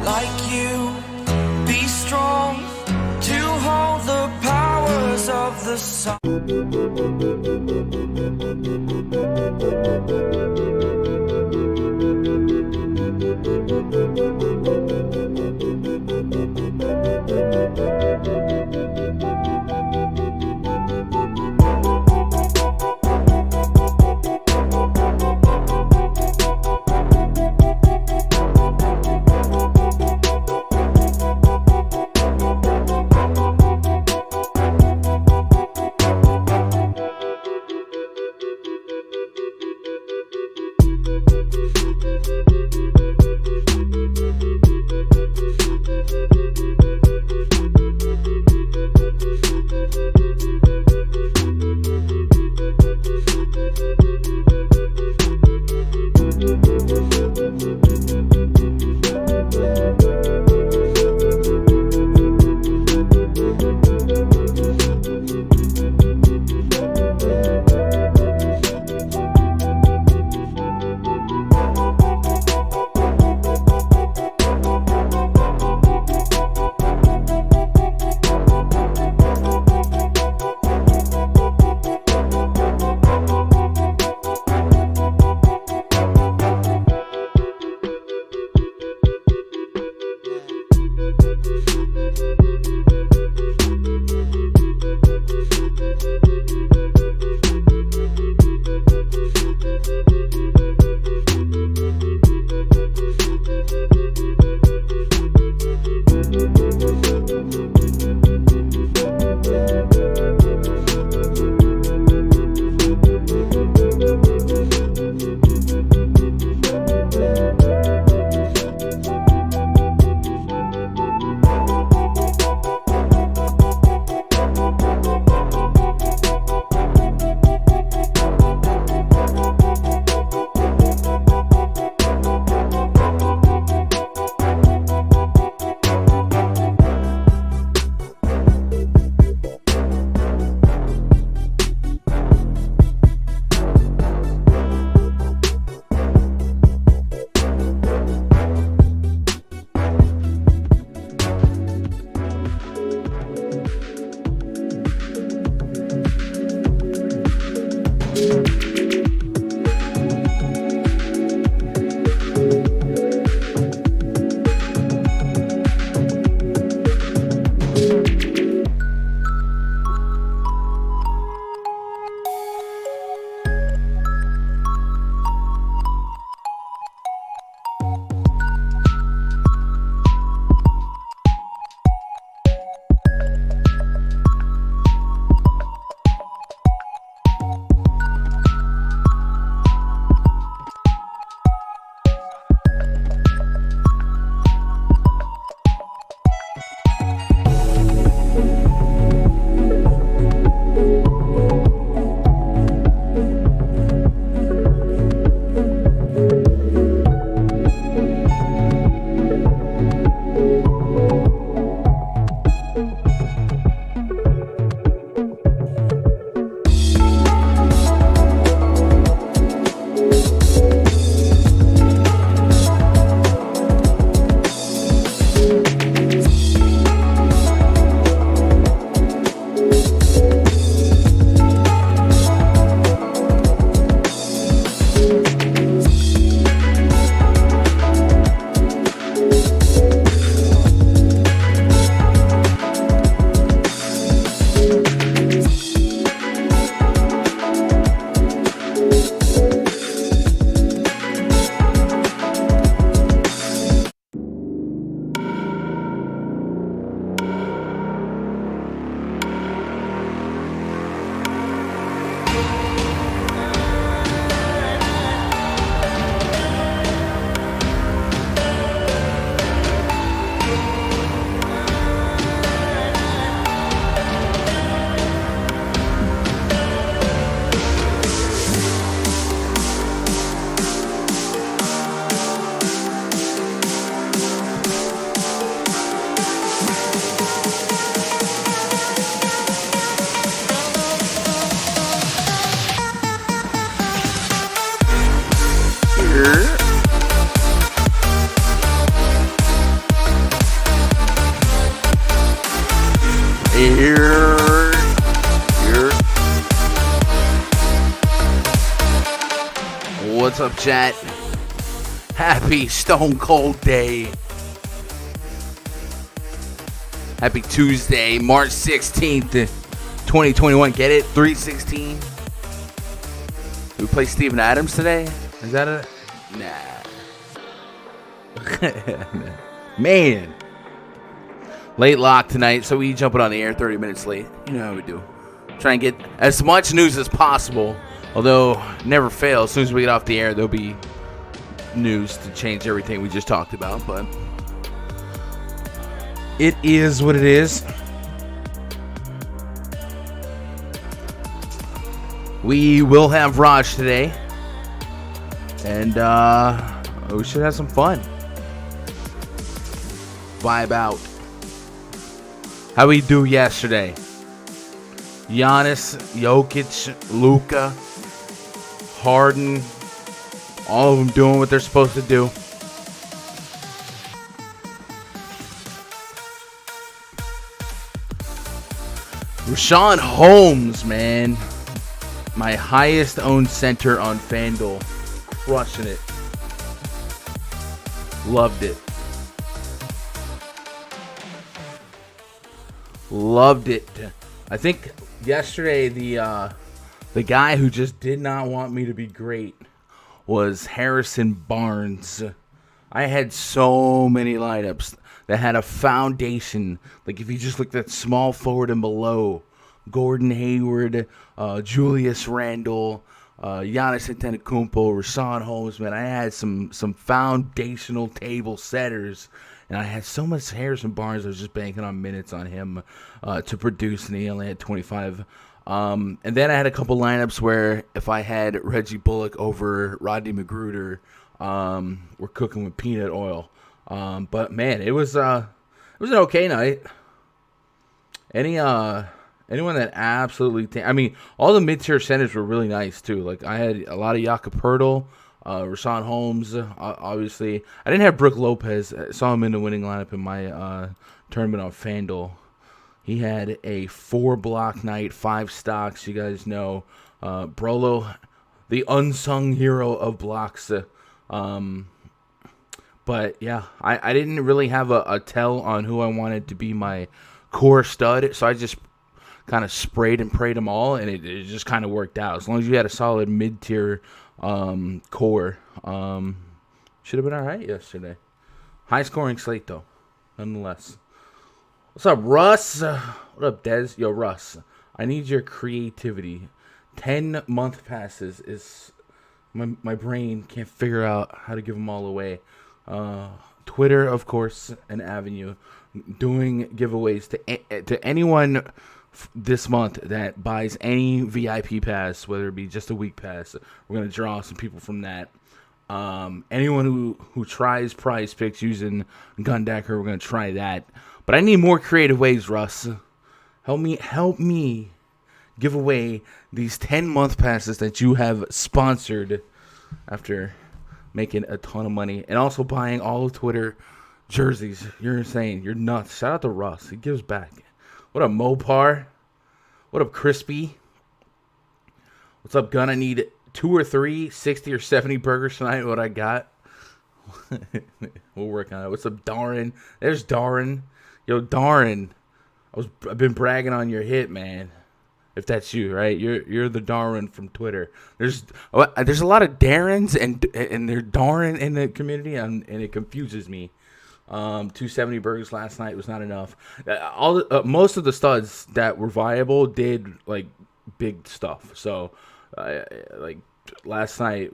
Like you, be strong to hold the powers of the sun. What's up, chat? Happy Stone Cold Day. Happy Tuesday, March 16th, 2021. Get it? 316. We play Steven Adams today? Is that a... Nah. Man. Late lock tonight, so we jumping on the air 30 minutes late. You know how we do. Try and get as much news as possible. Although, never fail. As soon as we get off the air, there'll be news to change everything we just talked about. But it is what it is. We will have Raj today. And we should have some fun. Vibe out. How we do yesterday? Giannis, Jokic, Luka, Harden, all of them doing what they're supposed to do. Rashawn Holmes, man. My highest owned center on FanDuel. Crushing it. Loved it. Loved it. I think yesterday the guy who just did not want me to be great was Harrison Barnes. I had so many lineups that had a foundation. Like if you just looked at small forward and below, Gordon Hayward, Julius Randle, Giannis Antetokounmpo, Rashawn Holmes, man, I had some foundational table setters. And I had so much Harrison Barnes, I was just banking on minutes on him to produce, and he only had 25. And then I had a couple lineups where if I had Reggie Bullock over Rodney McGruder, we're cooking with peanut oil. But man, it was an okay night. Anyone that absolutely, I mean, all the mid-tier centers were really nice too. Like I had a lot of Jakob Poeltl. Rashawn Holmes, obviously. I didn't have Brook Lopez. I saw him in the winning lineup in my tournament on FanDuel. He had a 4-block night, 5 stocks. You guys know Brolo, the unsung hero of blocks. But yeah, I didn't really have a tell on who I wanted to be my core stud, so I just kind of sprayed and prayed them all, and it just kind of worked out. As long as you had a solid mid-tier core, should have been all right yesterday. High scoring slate though, nonetheless. What's up, Russ? What up, Dez? Yo, Russ, I need your creativity. 10 month passes is my brain can't figure out how to give them all away. Twitter, of course, an avenue. Doing giveaways to anyone this month that buys any VIP pass, whether it be just a week pass. We're going to draw some people from that. Anyone who tries PrizePicks using Gundecker, we're going to try that. But I need more creative ways, Russ. Help me give away these 10-month passes that you have sponsored after making a ton of money. And also buying all of Twitter jerseys. You're insane. You're nuts. Shout out to Russ. He gives back. What up, Mopar? What up, Crispy? What's up, Gun? I need 2 or 3 60 or 70 burgers tonight. What I got? We'll work on it. What's up, Darren? There's Darren. Yo, Darren. I've been bragging on your hit, man. If that's you, right? You're the Darren from Twitter. There's a lot of Darrens and they're Darren in the community, and it confuses me. 270 burgers last night was not enough. Most of the studs that were viable did like big stuff. So, like last night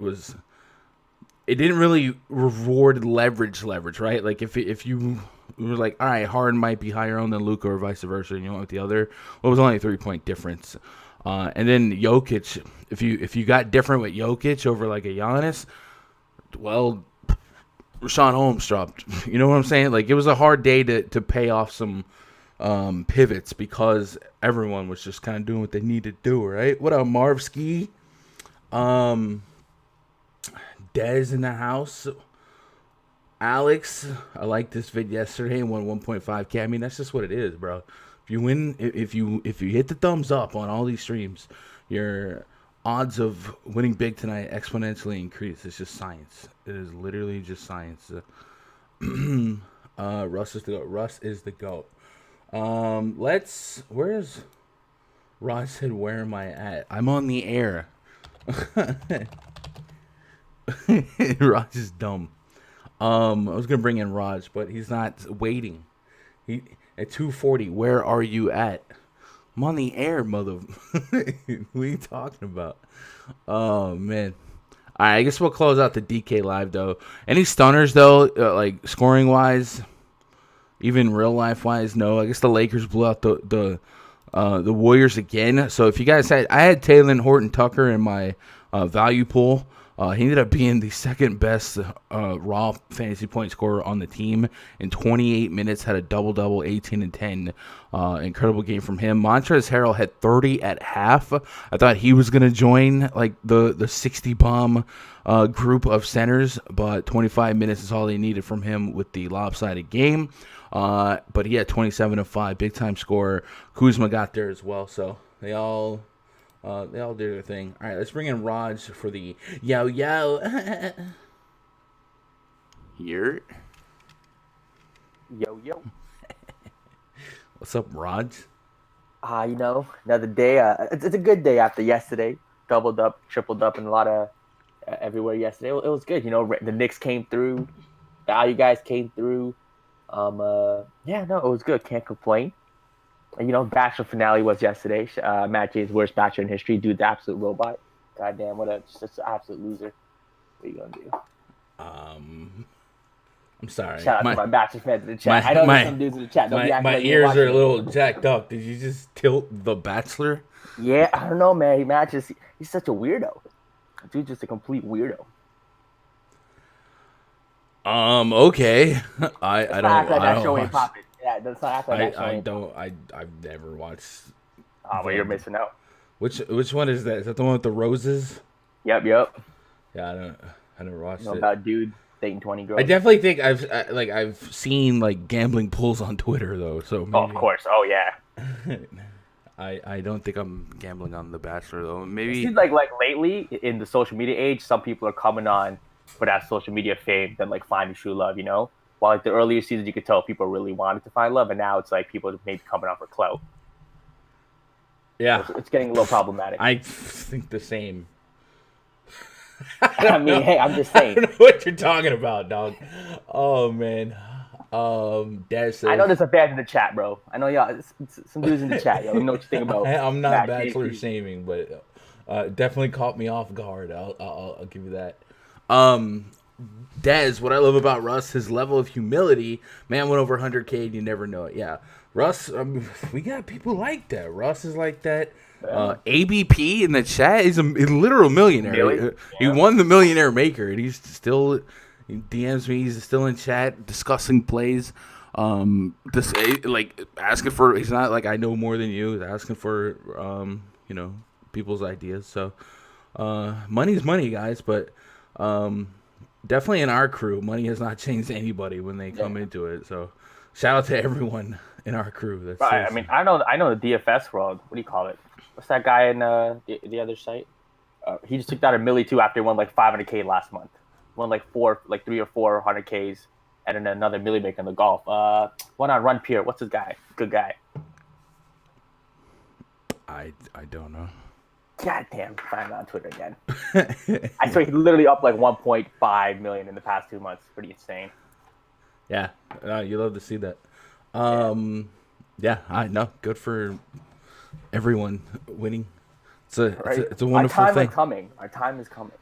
it didn't really reward leverage, right? Like if you were like, all right, Harden might be higher owned than Luka or vice versa, and you went with the other, well, it was only a 3-point difference. And then Jokic, if you got different with Jokic over like a Giannis, well, Rashawn Holmes dropped. You know what I'm saying? Like, it was a hard day to pay off some pivots because everyone was just kind of doing what they needed to do, right? What up, Marv Ski? Dez in the house. Alex, I liked this vid yesterday and won 1.5K. I mean, that's just what it is, bro. If you win, if you hit the thumbs up on all these streams, you're odds of winning big tonight exponentially increase. It's just science. It is literally just science. Russ is the GOAT. Russ is the GOAT. Where's Rod said, where am I at? I'm on the air. Raj is dumb. I was gonna bring in Raj, but he's not waiting. He at 2:40. Where are you at? I'm on the air, mother. What are you talking about? Oh man. All right, I guess we'll close out the DK live though. Any stunners though, like scoring wise, even real life wise? No. I guess the Lakers blew out the Warriors again. So if you guys I had Taylor Horton Tucker in my value pool. He ended up being the second best raw fantasy point scorer on the team in 28 minutes, had a double-double, 18 and 10. Incredible game from him. Montrezl Harrell had 30 at half. I thought he was going to join like the 60 bomb group of centers, but 25 minutes is all they needed from him with the lopsided game. But he had 27 of 5, big-time scorer. Kuzma got there as well, so they all do their thing. All right, let's bring in Raj for the yo. Here. Yo. What's up, Raj? Another day. It's a good day after yesterday. Doubled up, tripled up, and a lot of everywhere yesterday. It was good. The Knicks came through. Value guys came through. It was good. Can't complain. Bachelor finale was yesterday. Matt James' worst bachelor in history. Dude's absolute robot. Goddamn, just an absolute loser. What are you gonna do? I'm sorry. Shout out to my bachelor fans in the chat. I know there's some dudes in the chat. My ears are a little jacked up. Did you just tilt the Bachelor? Yeah, I don't know, man. He's such a weirdo. Dude's just a complete weirdo. Okay. I don't. That show ain't popping. Yeah, that's not act like that show. I've never watched. Oh, well, you're missing out. Which one is that? Is that the one with the roses? Yep. Yeah, I never watched it. About dude dating 20 girls. I definitely think I've seen like gambling pools on Twitter though. So maybe. Oh, of course. Oh yeah. I don't think I'm gambling on The Bachelor though. Maybe it seems like lately in the social media age, some people are coming on for that social media fame than like finding true love. While like the earlier seasons, you could tell people really wanted to find love, and now it's like people maybe coming on for clout. Yeah, so it's getting a little problematic. I think the same. I mean, hey, I'm just saying. I don't know what you're talking about, dog. Oh man. Dad says, I know there's a fan in the chat, bro. I know y'all. Some dudes in the chat. Let me know what you think about. I'm not Bachelor shaming, but definitely caught me off guard. I'll give you that. Dez, what I love about Russ, his level of humility. Man went over 100K and you never know it. Yeah. Russ, we got people like that. Russ is like that. ABP in the chat is a literal millionaire. Really? He won the Millionaire Maker, and he DMs me. He's still in chat discussing plays. Asking for. He's not like I know more than you. He's asking for people's ideas. So money's money, guys. But definitely in our crew, money has not changed anybody when they come into it. So shout out to everyone in our crew. That's right. I mean, I know the DFS world. What do you call it? What's that guy in the other site? He just took out a milli too after he won like 500K last month. Won like 3 or 4 100Ks, and then another milli maker in the golf. One on Run Pier. What's his guy? Good guy. I don't know. God damn, find him on Twitter again. I swear he literally up like 1.5 million in the past 2 months. Pretty insane. Yeah, you love to see that. I know. Good for everyone winning. It's a wonderful thing. Our time is coming.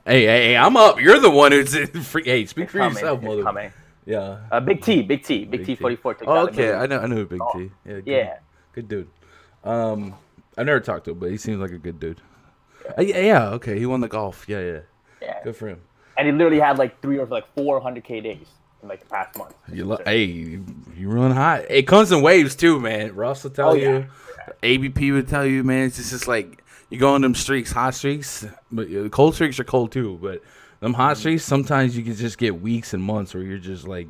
hey, I'm up. You're the one who's free. Hey, speak for yourself, mother. Coming. Yeah. Big T 44. Okay, I know Big T. Yeah, good dude. I've never talked to him, but he seems like a good dude. Yeah. Okay, he won the golf. Yeah. Good for him. And he literally had like 3 or 400K days in like the past month. You run hot. It comes in waves too, man. Russ will tell you. Yeah. ABP would tell you, man. It's just like you go on them streaks, hot streaks. But cold streaks are cold too. But them hot streaks, sometimes you can just get weeks and months where you're just like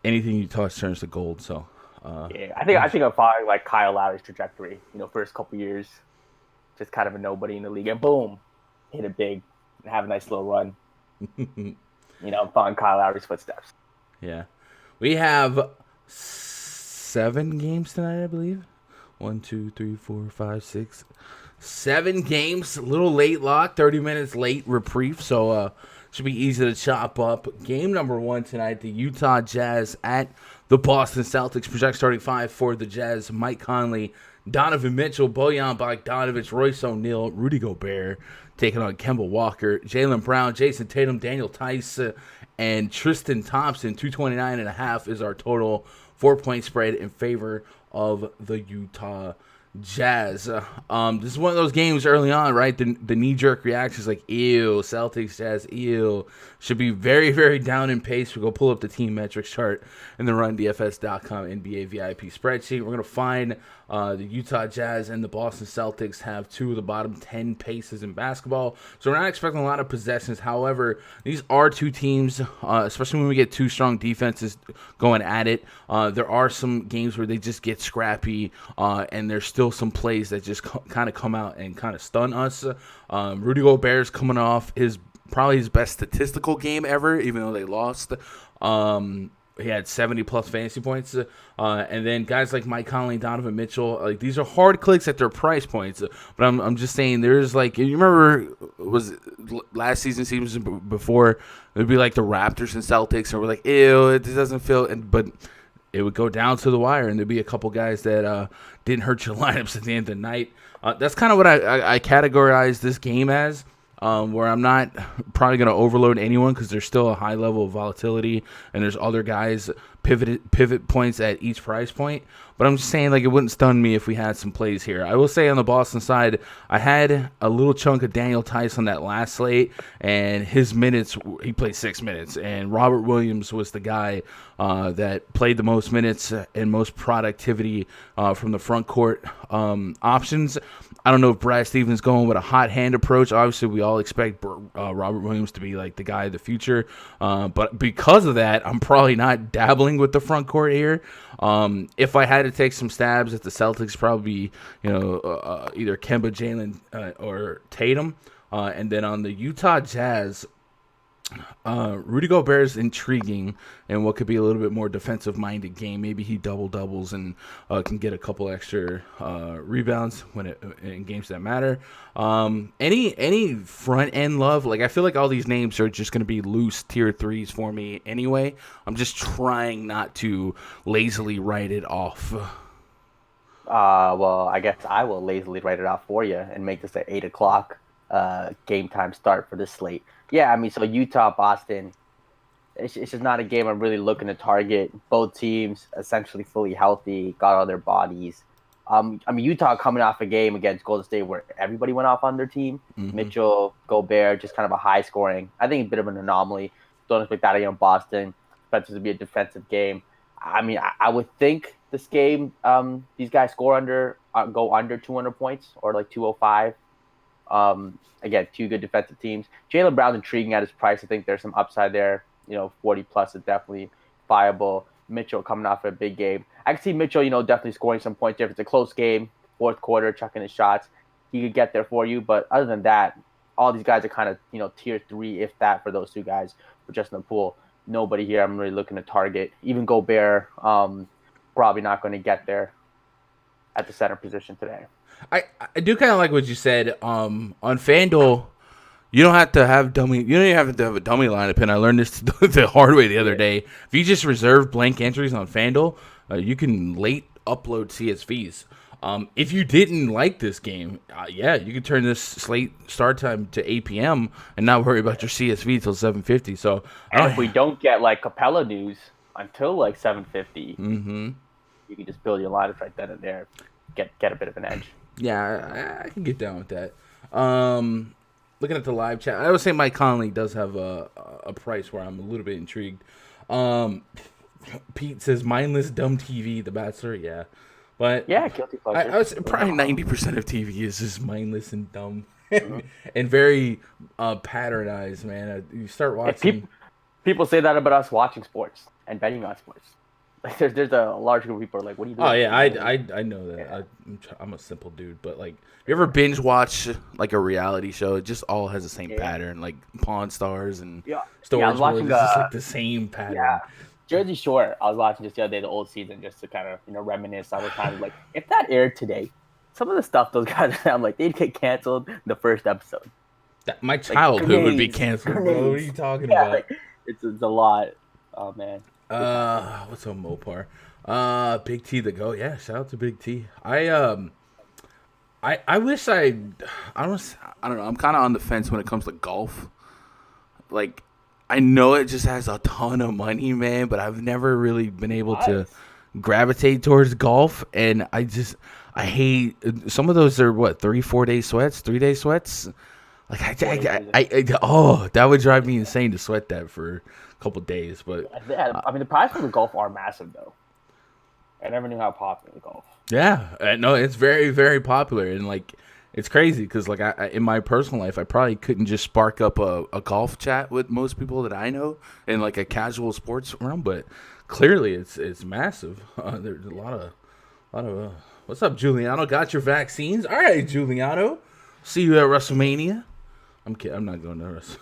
anything you touch turns to gold. So. I think I'm following like Kyle Lowry's trajectory. First couple years, just kind of a nobody in the league, and boom, hit it big and have a nice little run. Following Kyle Lowry's footsteps. Yeah. We have 7 games tonight, I believe. 1, 2, 3, 4, 5, 6, 7 games. A little late lock, 30 minutes late reprieve, so should be easy to chop up. Game number 1 tonight, the Utah Jazz at the Boston Celtics. Project starting 5 for the Jazz: Mike Conley, Donovan Mitchell, Bojan Bogdanovic, Royce O'Neal, Rudy Gobert, taking on Kemba Walker, Jaylen Brown, Jason Tatum, Daniel Tice, and Tristan Thompson. 229.5 is our total 4-point spread in favor of the Utah Jazz. This is one of those games early on, right? The knee-jerk reaction is like, ew, Celtics, Jazz, ew. Should be very, very down in pace. We'll go pull up the team metrics chart in the RunDFS.com NBA VIP spreadsheet. We're going to find the Utah Jazz and the Boston Celtics have 2 of the bottom 10 paces in basketball. So we're not expecting a lot of possessions. However, these are 2 teams, especially when we get 2 strong defenses going at it. There are some games where they just get scrappy, and there's still some plays that just kind of come out and kind of stun us. Rudy Gobert is coming off probably his best statistical game ever, even though they lost. He had 70-plus fantasy points. And then guys like Mike Conley, Donovan Mitchell, like these are hard clicks at their price points. But I'm just saying, there's like, you remember, was last season before, it would be like the Raptors and Celtics, and we're like, ew, it doesn't feel, but it would go down to the wire, and there'd be a couple guys that didn't hurt your lineups at the end of the night. That's kind of what I categorize this game as. Where I'm not probably going to overload anyone because there's still a high level of volatility and there's other guys pivot points at each price point. But I'm just saying, like, it wouldn't stun me if we had some plays here. I will say on the Boston side, I had a little chunk of Daniel Tice on that last slate, and his minutes, he played 6 minutes, and Robert Williams was the guy that played the most minutes and most productivity from the front court options. I don't know if Brad Stevens is going with a hot hand approach. Obviously, we all expect Robert Williams to be like the guy of the future. But because of that, I'm probably not dabbling with the front court here. If I had to take some stabs at the Celtics, probably either Kemba, Jaylen, or Tatum. And then on the Utah Jazz, Rudy Gobert is intriguing in what could be a little bit more defensive-minded game. Maybe he double-doubles and can get a couple extra rebounds in games that matter. Any front-end love? Like, I feel like all these names are just going to be loose tier 3s for me anyway. I'm just trying not to lazily write it off. Well, I guess I will lazily write it off for you and make this an 8 o'clock game time start for this slate. Yeah, I mean, so Utah, Boston, it's just not a game I'm really looking to target. Both teams essentially fully healthy, got all their bodies. I mean, Utah coming off a game against Golden State where everybody went off on their team. Mm-hmm. Mitchell, Gobert, just kind of a high scoring. I think a bit of an anomaly. Don't expect that against Boston. Expect it to be a defensive game. I mean, I would think this game, these guys go under 200 points or like 205. Again, 2 good defensive teams. Jaylen Brown's intriguing at his price. I think there's some upside there. 40 plus is definitely viable. Mitchell coming off a big game. I can see Mitchell, definitely scoring some points there. If it's a close game, fourth quarter, chucking his shots, he could get there for you. But other than that, all these guys are kind of, tier 3, if that, for those 2 guys who are just in the pool. Nobody here I'm really looking to target. Even Gobert, probably not going to get there at the center position today. I do kind of like what you said. On FanDuel, you don't have to have dummy. You don't even have to have a dummy lineup. And I learned this the hard way the other day. If you just reserve blank entries on FanDuel, you can late upload CSVs. If you didn't like this game, you could turn this slate start time to 8 p.m. and not worry about your CSV till 7:50. So, and if we don't get like Capella news until like 7:50, you can just build your lineups right then and there, get a bit of an edge. Yeah, I can get down with that. Looking at the live chat, I would say Mike Conley does have a price where I'm a little bit intrigued. Pete says mindless dumb TV, The Bachelor. Yeah, but yeah, guilty pleasure. I would say probably 90% of TV is just mindless and dumb and very patternized. Man, you start watching. People say that about us watching sports and betting on sports. Like there's a large group of people who are like, what are you doing? Oh yeah, Like, I know that. yeah. I'm a simple dude, but like, you ever binge watch like a reality show? It just all has the same Yeah. pattern, like Pawn Stars and Yeah. Yeah, I was Storage Wars. watching It's just like the same yeah. pattern. Jersey Shore. I was watching just the other day the old season just to kind of reminisce on the time. Like if that aired today, some of the stuff those guys I'm like they'd get canceled the first episode. My Like childhood would be grenades, canceled, bro. What are grenades. you talking Yeah, about? like it's a lot. Oh man. What's up, Mopar? Big T the go. Yeah, shout out to Big T. I wish I don't know. I'm kind of on the fence when it comes to golf. Like, I know it just has a ton of money, man, but I've never really been able to gravitate towards golf, and I hate some of those are what 3-4 day sweats, 3 day sweats. Like that would drive me insane to sweat that for a couple days. But Yeah, I mean the prizes for the golf are massive though. I never knew how popular golf. yeah, no, it's very very popular, and like it's crazy because like I in my personal life I probably couldn't just spark up a golf chat with most people that I know in like a casual sports realm, but clearly it's massive. There's a lot of what's up, Giuliano? Got your vaccines? All right, Giuliano. See you at WrestleMania. I'm kidding. I'm not going to Wrestle.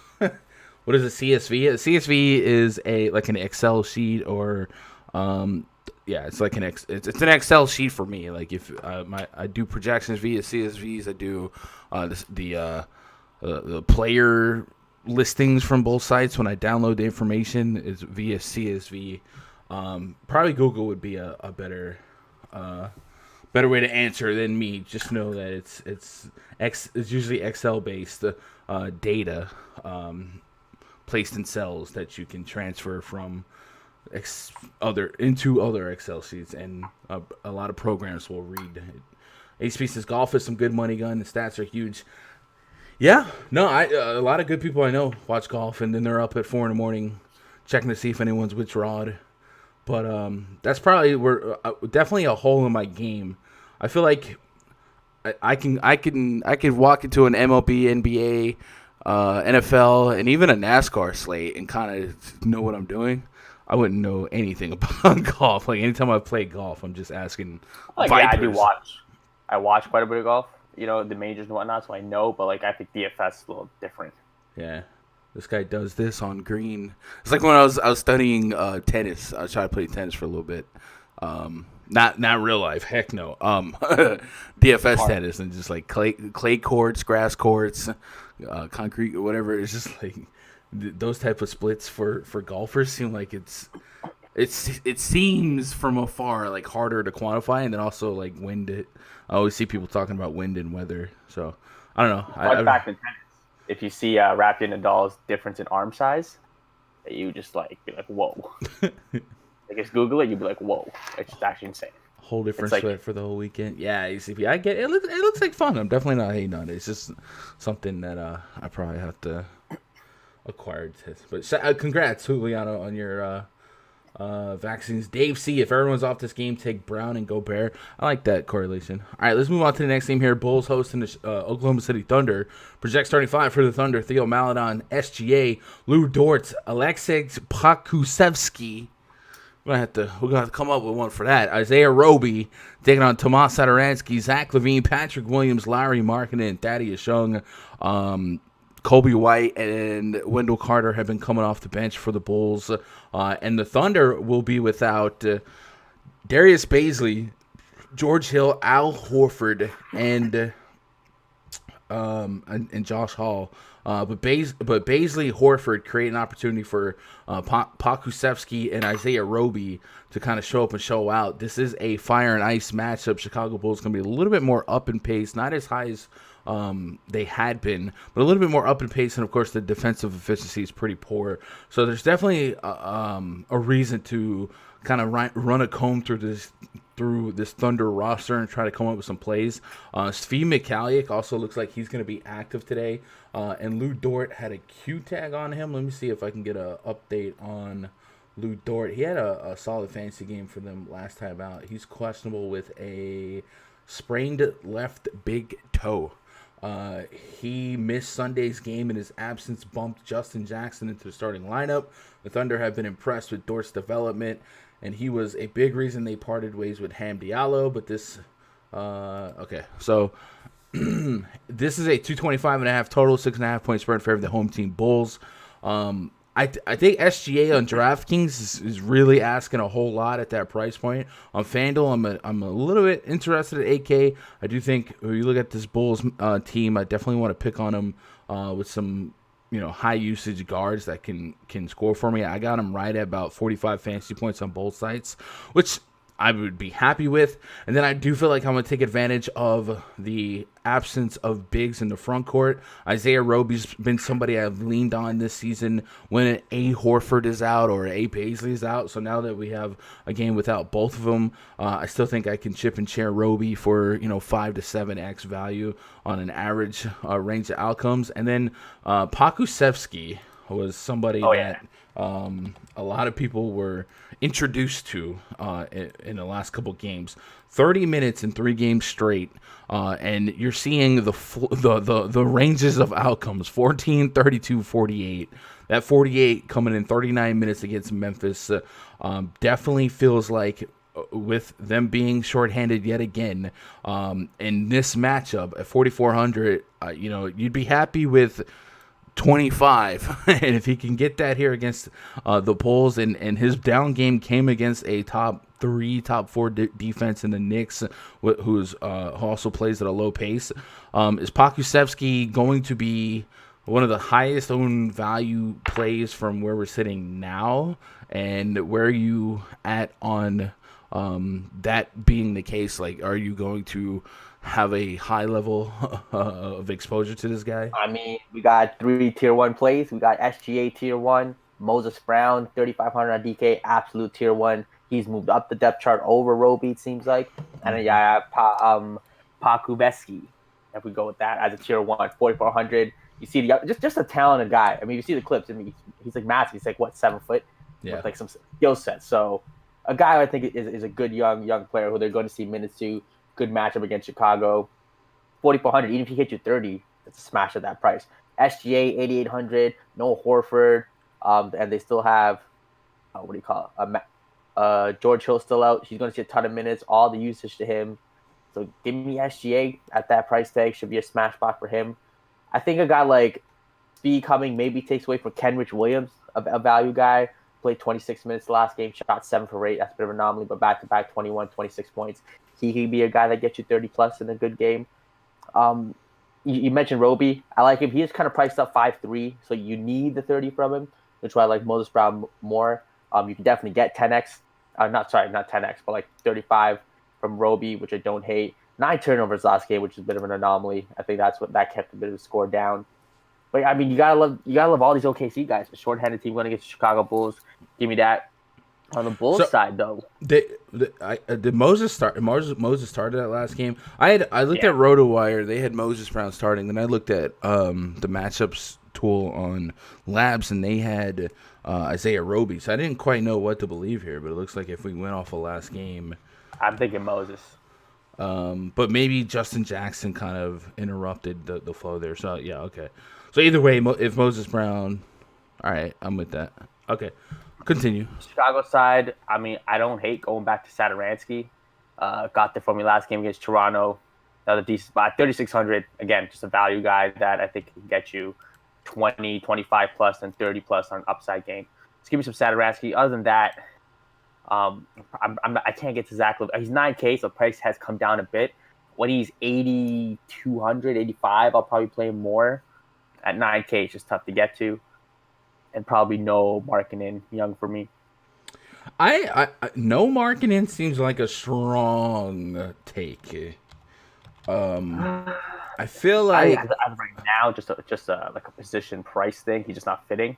What is a CSV? A CSV is like an Excel sheet or yeah, it's like it's an Excel sheet for me. Like if I do projections via CSVs, I do the player listings from both sites when I download the information is via CSV. Probably Google would be a better way to answer than me. Just know that it's usually Excel based data placed in cells that you can transfer from other Excel sheets, and a lot of programs will read. HP says golf is some good money gun. The stats are huge. Yeah, no, a lot of good people I know watch golf, and then they're up at 4 a.m. checking to see if anyone's withdrawed. But that's probably definitely a hole in my game. I feel like I could walk into an MLB, NBA, NFL, and even a NASCAR slate and kind of know what I'm doing. I wouldn't know anything about golf. Like anytime I play golf, I'm just asking. Like yeah, I do watch. I watch quite a bit of golf. The majors and whatnot, so I know. But like I think DFS is a little different. Yeah. This guy does this on green. It's like when I was studying tennis. I tried to play tennis for a little bit. Not real life. Heck no. DFS tennis and just like clay courts, grass courts, concrete, whatever. It's just like those type of splits for golfers seem like it seems from afar like harder to quantify, and then also like wind. I always see people talking about wind and weather. So I don't know. Fun fact in tennis. If you see Rafael Nadal's difference in arm size, you just be like, whoa. I guess Google it, you'd be like, whoa. It's just actually insane. Whole different sweat for the whole weekend. Yeah, ACP. I get it. It looks like fun. I'm definitely not hating on it. It's just something that I probably have to acquire. But congrats, Juliano, on your vaccines. Dave C. If everyone's off this game, take Brown and go Bear. I like that correlation. All right, let's move on to the next game here. Bulls hosting the Oklahoma City Thunder. Project starting 5 for the Thunder. Theo Maledon, SGA, Lou Dort, Alexei Pokusevsky. We're gonna have to come up with one for that. Isaiah Roby taking on Tomas Satoransky, Zach LaVine, Patrick Williams, Larry Markkinen, Thaddeus Young, Kobe White, and Wendell Carter have been coming off the bench for the Bulls, and the Thunder will be without Darius Baisley, George Hill, Al Horford, and Josh Hall. But Baisley, Horford create an opportunity for Pokusevsky and Isaiah Roby to kind of show up and show out. This is a fire and ice matchup. Chicago Bulls going to be a little bit more up in pace, not as high as they had been, but a little bit more up in pace. And of course, the defensive efficiency is pretty poor. So there's definitely a reason to kind of run a comb through this Thunder roster and try to come up with some plays. Svi Mikhailiuk also looks like he's going to be active today. And Lou Dort had a Q tag on him. Let me see if I can get an update on Lou Dort. He had a solid fantasy game for them last time out. He's questionable with a sprained left big toe. He missed Sunday's game, and his absence bumped Justin Jackson into the starting lineup. The Thunder have been impressed with Dort's development, and he was a big reason they parted ways with Ham Diallo. But this, okay, so this is a 225.5 total, 6.5 point spread in favor of the home team Bulls. I think SGA on DraftKings is really asking a whole lot at that price point. On FanDuel, I'm a little bit interested at 8K. I do think when you look at this Bulls team, I definitely want to pick on them with some high usage guards that can score for me. I got them right at about 45 fantasy points on both sites, which I would be happy with. And then I do feel like I'm going to take advantage of the absence of bigs in the front court. Isaiah Roby's been somebody I've leaned on this season when A. Horford is out or A. Paisley is out. So now that we have a game without both of them, I still think I can chip and chair Roby for 5 to 7x value on an average range of outcomes. And then Pakusevsky was somebody that a lot of people were introduced to in the last couple games. 30 minutes in 3 games straight, and you're seeing the ranges of outcomes: 14, 32, 48. That 48 coming in 39 minutes against Memphis definitely feels like, with them being shorthanded yet again, in this matchup at 4,400, you'd be happy with 25, and if he can get that here against the Bulls, and his down game came against a top 4 defense in the Knicks, who also plays at a low pace. Is Pakusevsky going to be one of the highest owned value plays from where we're sitting now? And where are you at on that being the case? Like, are you going to have a high level of exposure to this guy? I mean, we got 3 tier 1 plays. We got SGA tier 1, Moses Brown 3,500 on DK, absolute tier 1. He's moved up the depth chart over Roby, it seems like. And then Pakuvesky, if we go with that, as a tier 1, 4,400. You see just a talented guy. I mean, you see the clips. I mean, he's like massive. He's like 7 foot, with like some skill set. So a guy I think is a good young player who they're going to see minutes to. Good matchup against Chicago. 4,400. Even if he hits you 30, it's a smash at that price. SGA 8,800. No Horford, and they still have what do you call it? George Hill still out. He's going to see a ton of minutes. All the usage to him. So give me SGA at that price tag. Should be a smash spot for him. I think a guy like Speed coming maybe takes away from Kenrich Williams, a value guy. Played 26 minutes the last game, shot 7 for 8. That's a bit of an anomaly, but back-to-back 21, 26 points. He could be a guy that gets you 30-plus in a good game. You mentioned Roby. I like him. He is kind of priced up 5'3", so you need the 30 from him, which is why I like Moses Brown more. You can definitely get 10x. Not 10x, but like 35 from Roby, which I don't hate. 9 turnovers last game, which is a bit of an anomaly. I think that kept a bit of the score down. But I mean, you gotta love all these OKC guys. The short-handed team going against the Chicago Bulls. Give me that. On the Bulls side, though, did Moses start? Moses started that last game. I looked at RotoWire. They had Moses Brown starting. Then I looked at the matchups tool on Labs, and they had Isaiah Roby. So I didn't quite know what to believe here. But it looks like if we went off of last game, I'm thinking Moses. But maybe Justin Jackson kind of interrupted the flow there. So yeah, okay. So either way, if Moses Brown, all right, I'm with that. Okay. Continue. Chicago side, I mean, I don't hate going back to Satoransky. Got there for me last game against Toronto. Another decent spot. 3,600. Again, just a value guy that I think can get you 20, 25 plus, and 30 plus on an upside game. Just give me some Satoransky. Other than that, I can't get to Zach. He's 9K, so price has come down a bit. When he's 8,200, 85, I'll probably play him more. At 9K, it's just tough to get to. And probably no Markkanen Young for me. I no Markkanen seems like a strong take. I feel like right now, just like a position price thing. He's just not fitting.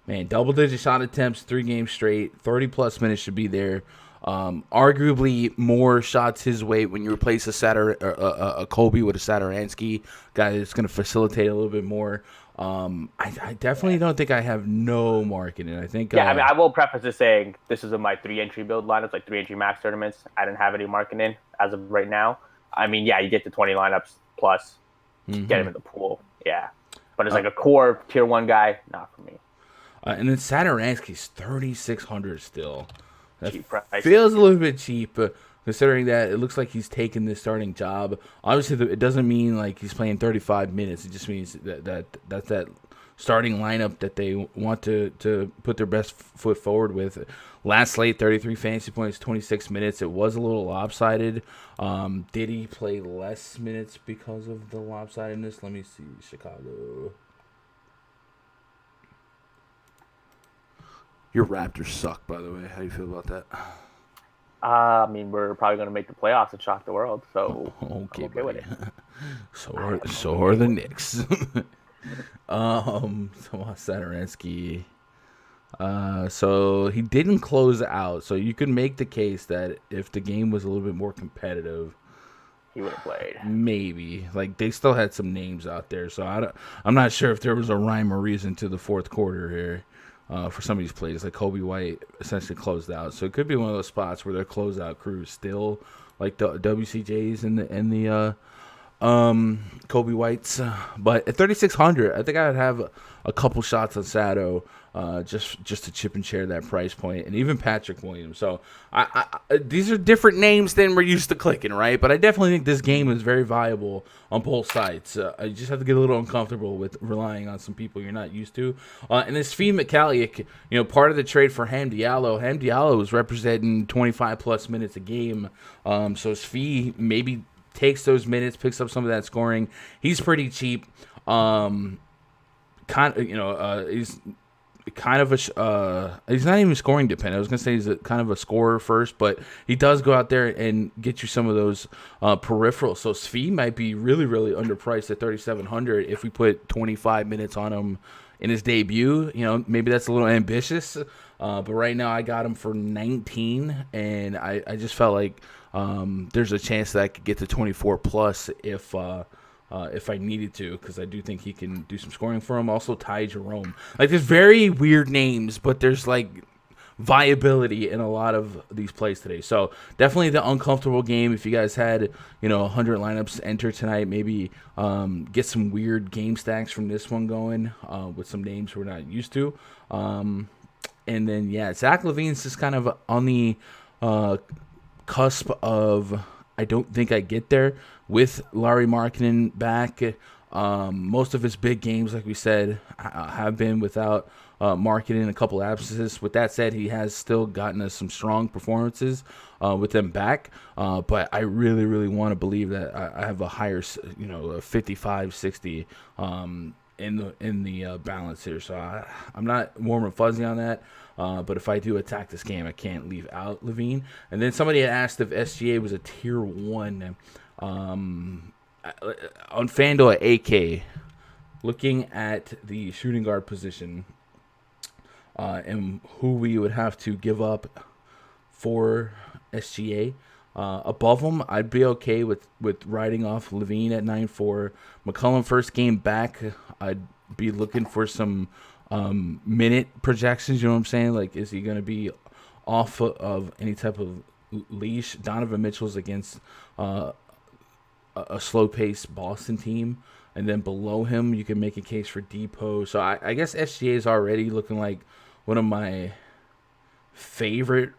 Man, double-digit shot attempts, 3 games straight, 30-plus minutes should be there. Arguably more shots his way when you replace a Kobe with a Satoransky guy that's going to facilitate a little bit more. I definitely don't think I have no market in it. I think I mean, I will preface this saying this is in my 3-entry build lineups, like 3-entry max tournaments. I didn't have any market in as of right now. I mean, yeah, you get the 20 lineups plus get him in the pool. Yeah. But it's like a core tier 1 guy, not for me. And then Satoransky's 3,600 still. That Cheap price. feels a little bit cheap, considering that it looks like he's taking the starting job. Obviously, it doesn't mean like he's playing 35 minutes. It just means that's that starting lineup that they want to put their best foot forward with. Last slate, 33 fantasy points, 26 minutes. It was a little lopsided. Did he play less minutes because of the lopsidedness? Let me see. Chicago. Your Raptors suck, by the way. How do you feel about that? I mean, we're probably going to make the playoffs and shock the world, so Okay, I'm okay with it. So are the Knicks. Tomas Satoransky. So he didn't close out. So you could make the case that if the game was a little bit more competitive, he would have played. Maybe. Like, they still had some names out there. So I'm not sure if there was a rhyme or reason to the fourth quarter here. For some of these plays, like Kobe White essentially closed out, so it could be one of those spots where their closeout crew is still like the WCJs and the Kobe Whites. But at 3,600, I think I would have a couple shots on Sato, just to chip and share that price point, and even Patrick Williams. So I these are different names than we're used to clicking, right? But I definitely think this game is very viable on both sides. I just have to get a little uncomfortable with relying on some people you're not used to. And this Svi Mikhailiuk, part of the trade for Ham Diallo was representing 25 plus minutes a game. So Svi maybe takes those minutes, picks up some of that scoring. He's pretty cheap. He's not even scoring dependent. I was gonna say he's kind of a scorer first, but he does go out there and get you some of those peripherals. So Svi might be really, really underpriced at 3,700 if we put 25 minutes on him in his debut. Maybe that's a little ambitious, but right now I got him for 19, and I just felt like there's a chance that I could get to 24 plus if I needed to, because I do think he can do some scoring for him. Also, Ty Jerome. Like, there's very weird names, but there's like viability in a lot of these plays today. So definitely the uncomfortable game. If you guys had 100 lineups enter tonight, maybe get some weird game stacks from this one going with some names we're not used to. And then Zach LaVine's just kind of on the cusp of, I don't think I get there with Larry Markkinen back. Most of his big games, like we said, have been without Markkinen, a couple absences. With that said, he has still gotten us some strong performances with them back. But I really, really want to believe that I have a higher, a 55, 60 in the balance here. So I'm not warm and fuzzy on that. But if I do attack this game, I can't leave out Levine. And then somebody had asked if SGA was a tier 1. On FanDuel at AK, looking at the shooting guard position and who we would have to give up for SGA. Above him, I'd be okay with riding off Levine at 9-4. McCollum first game back, I'd be looking for some minute projections. You know what I'm saying? Like, is he going to be off of any type of leash? Donovan Mitchell's against a slow-paced Boston team. And then below him, you can make a case for Depot. So I guess SGA is already looking like one of my favorite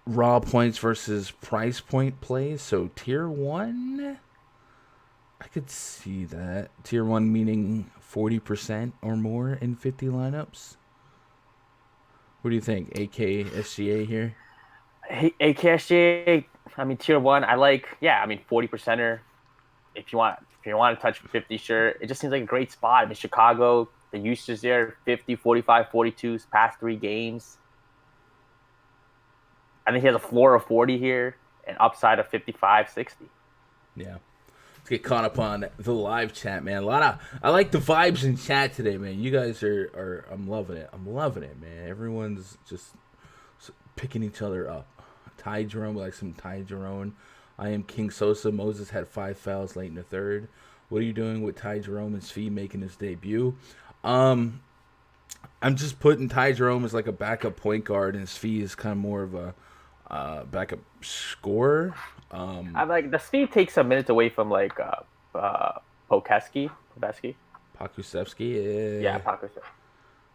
raw points versus price point plays. So tier 1, I could see that. Tier 1 meaning 40% or more in 50 lineups. What do you think? AK SGA here? AK SGA, I mean, tier 1, I like, 40%er. If you want to touch 50, sure. It just seems like a great spot. I mean, Chicago, the usage there, 50, 45, 42, past 3 games. I think he has a floor of 40 here, and upside of 55, 60. Yeah. Let's get caught up on the live chat, man. I like the vibes in chat today, man. You guys are I'm loving it. I'm loving it, man. Everyone's just picking each other up. Ty Jerome, like some Ty Jerome. I am King Sosa. Moses had 5 fouls late in the third. What are you doing with Ty Jerome and Svi making his debut? I'm just putting Ty Jerome as like a backup point guard, and Svi is kind of more of a backup scorer. I like the Svi takes some minutes away from like Pokusevski. Pokusevski. Yeah, Pokusevski.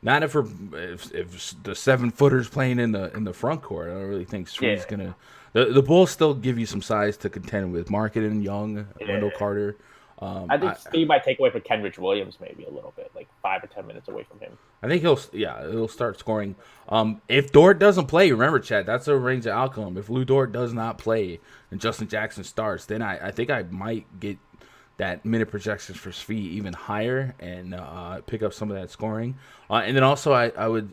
Not if the 7-footer's playing in the front court. I don't really think Sree's gonna. The Bulls still give you some size to contend with. Marketing Young, Wendell Carter. I think Steve might take away from Kenrich Williams maybe a little bit, like 5 or 10 minutes away from him. I think he'll start scoring. If Dort doesn't play, remember, Chad, that's a range of outcome. If Lou Dort does not play and Justin Jackson starts, then I think I might get that minute projections for Svi even higher and pick up some of that scoring. And then also I would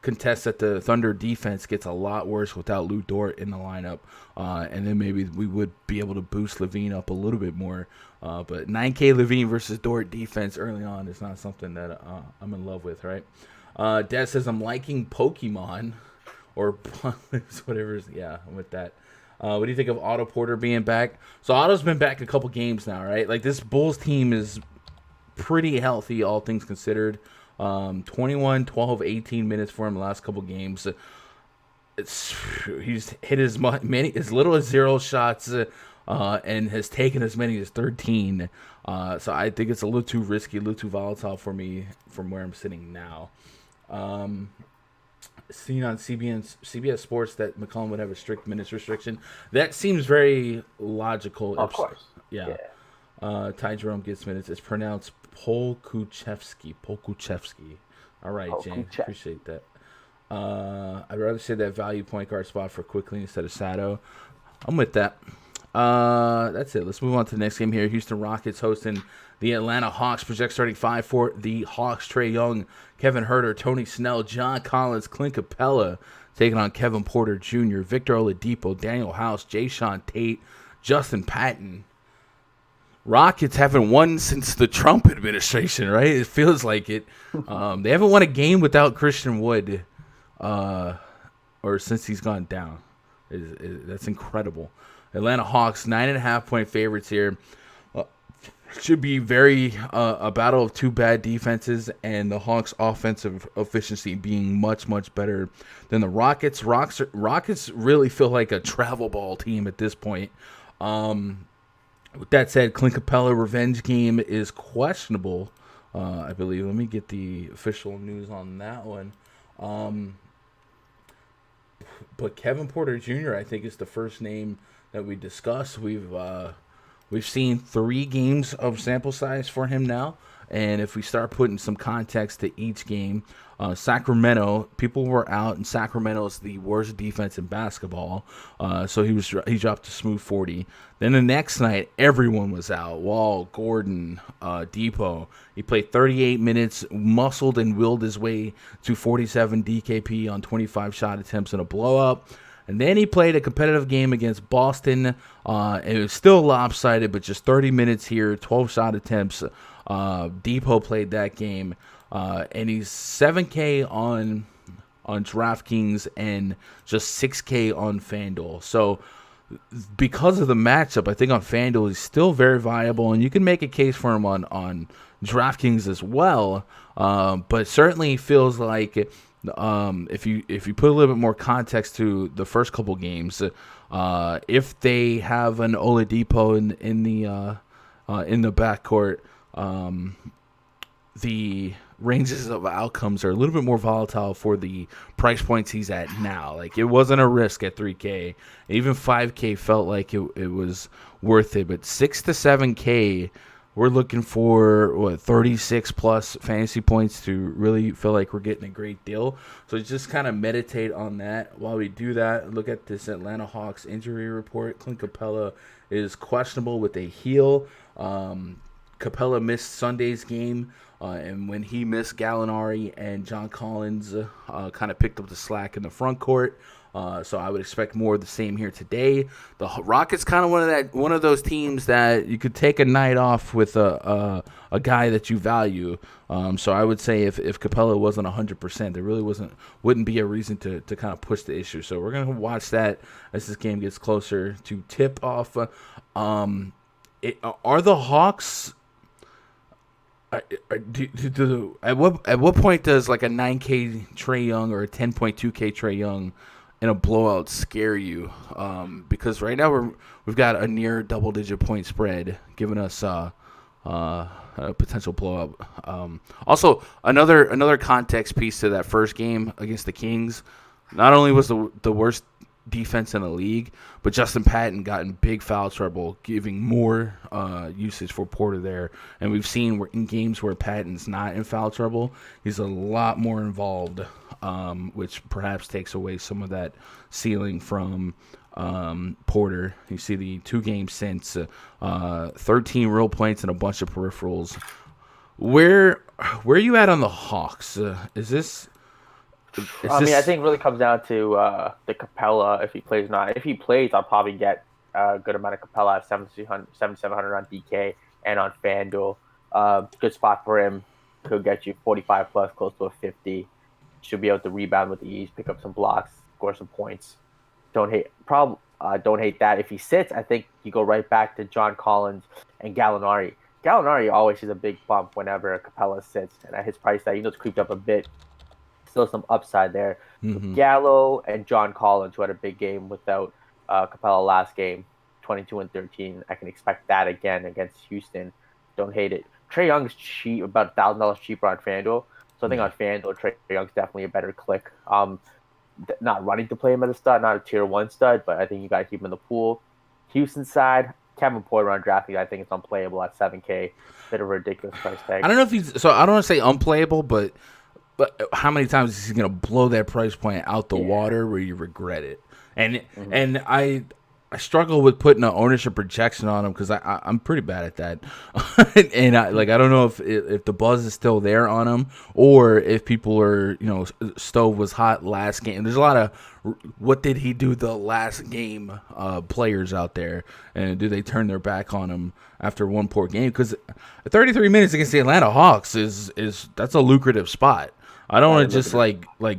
contest that the Thunder defense gets a lot worse without Lou Dort in the lineup. And then maybe we would be able to boost Levine up a little bit more. But 9K Levine versus Dort defense early on is not something that I'm in love with, right? Dad says, I'm liking Pokemon or whatever. Yeah, I'm with that. What do you think of Otto Porter being back? So Otto's been back a couple games now, right? Like this Bulls team is pretty healthy, all things considered. 21, 12, 18 minutes for him the last couple games. He's hit as little as 0 shots and has taken as many as 13. So I think it's a little too risky, a little too volatile for me from where I'm sitting now. Seen on CBS Sports that McCollum would have a strict minutes restriction. That seems very logical. Of course. Yeah. Ty Jerome gets minutes. It's pronounced Pokusevski. All right, James. Appreciate that. I'd rather say that value point guard spot for Quickly instead of Sato. I'm with that. That's it. Let's move on to the next game here. Houston Rockets hosting the Atlanta Hawks. Project starting 5 for the Hawks. Trae Young, Kevin Huerter, Tony Snell, John Collins, Clint Capella taking on Kevin Porter Jr., Victor Oladipo, Daniel House, Jayshawn Tate, Justin Patton. Rockets haven't won since the Trump administration, right? It feels like it. They haven't won a game without Christian Wood or since he's gone down. That's incredible. Atlanta Hawks, 9.5-point favorites here. Should be a battle of two bad defenses, and the Hawks' offensive efficiency being much, much better than the Rockets. Rockets really feel like a travel ball team at this point. With that said, Clint Capella revenge game is questionable, I believe. Let me get the official news on that one. But Kevin Porter Jr., I think, is the first name that we discussed. We've seen 3 games of sample size for him now, and if we start putting some context to each game, Sacramento, people were out, and Sacramento is the worst defense in basketball, so he dropped a smooth 40. Then the next night, everyone was out. Wall, Gordon, Depot. He played 38 minutes, muscled and willed his way to 47 DKP on 25 shot attempts in a blowout. And then he played a competitive game against Boston. It was still lopsided, but just 30 minutes here, 12 shot attempts. Depot played that game. And he's 7K on DraftKings and just 6K on FanDuel. So because of the matchup, I think on FanDuel he's still very viable, and you can make a case for him on DraftKings as well. But certainly feels like if you put a little bit more context to the first couple games, if they have an Oladipo in the backcourt, the ranges of outcomes are a little bit more volatile for the price points he's at now. Like, it wasn't a risk at 3K. Even 5K felt like it was worth it. But 6 to 7K, we're looking for 36 plus fantasy points to really feel like we're getting a great deal. So just kind of meditate on that. While we do that, look at this Atlanta Hawks injury report. Clint Capella is questionable with a heel. Capella missed Sunday's game, and when he missed, Gallinari and John Collins kind of picked up the slack in the front court. So I would expect more of the same here today. The Rockets kind of one of those teams that you could take a night off with a guy that you value. So I would say if Capella wasn't 100%, there really wouldn't be a reason to kind of push the issue. So we're gonna watch that as this game gets closer to tip off. Are the Hawks? At what point does like a 9K Trae Young or a 10.2K Trae Young in a blowout scare you? Because right now we've got a near double-digit point spread, giving us a potential blowout. Also, another context piece to that first game against the Kings. Not only was the worst defense in the league, but Justin Patton got in big foul trouble, giving more usage for Porter there. And we've seen in games where Patton's not in foul trouble, he's a lot more involved, which perhaps takes away some of that ceiling from Porter. You see the 2 games since 13 real points and a bunch of peripherals. Where are you at on the Hawks? I think it really comes down to the Capella, if he plays or not. If he plays, I'll probably get a good amount of Capella at 7,700 on DK and on FanDuel. Good spot for him. Could get you 45 plus, close to a 50. Should be able to rebound with ease, pick up some blocks, score some points. Don't hate that. If he sits, I think you go right back to John Collins and Gallinari. Gallinari always is a big bump whenever Capella sits, and at his price tag, it's creeped up a bit. Still some upside there. Mm-hmm. Gallo and John Collins, who had a big game without Capella last game, 22 and 13. I can expect that again against Houston. Don't hate it. Trae Young's cheap, about $1,000 cheaper on FanDuel. So I think on FanDuel, Trae Young's definitely a better click. Not running to play him as a stud, not a tier 1 stud, but I think you got to keep him in the pool. Houston side, Kevin Porter on DraftKings, I think it's unplayable at $7K. Bit of a ridiculous price tag. I don't know if he's. So I don't want to say unplayable, but how many times is he going to blow that price point out the water where you regret it? And I struggle with putting an ownership projection on him because I'm pretty bad at that. And I don't know if the buzz is still there on him or if people are, Stove was hot last game. There's a lot of what did he do the last game players out there, and do they turn their back on him after one poor game? Because 33 minutes against the Atlanta Hawks is that's a lucrative spot. I don't want to just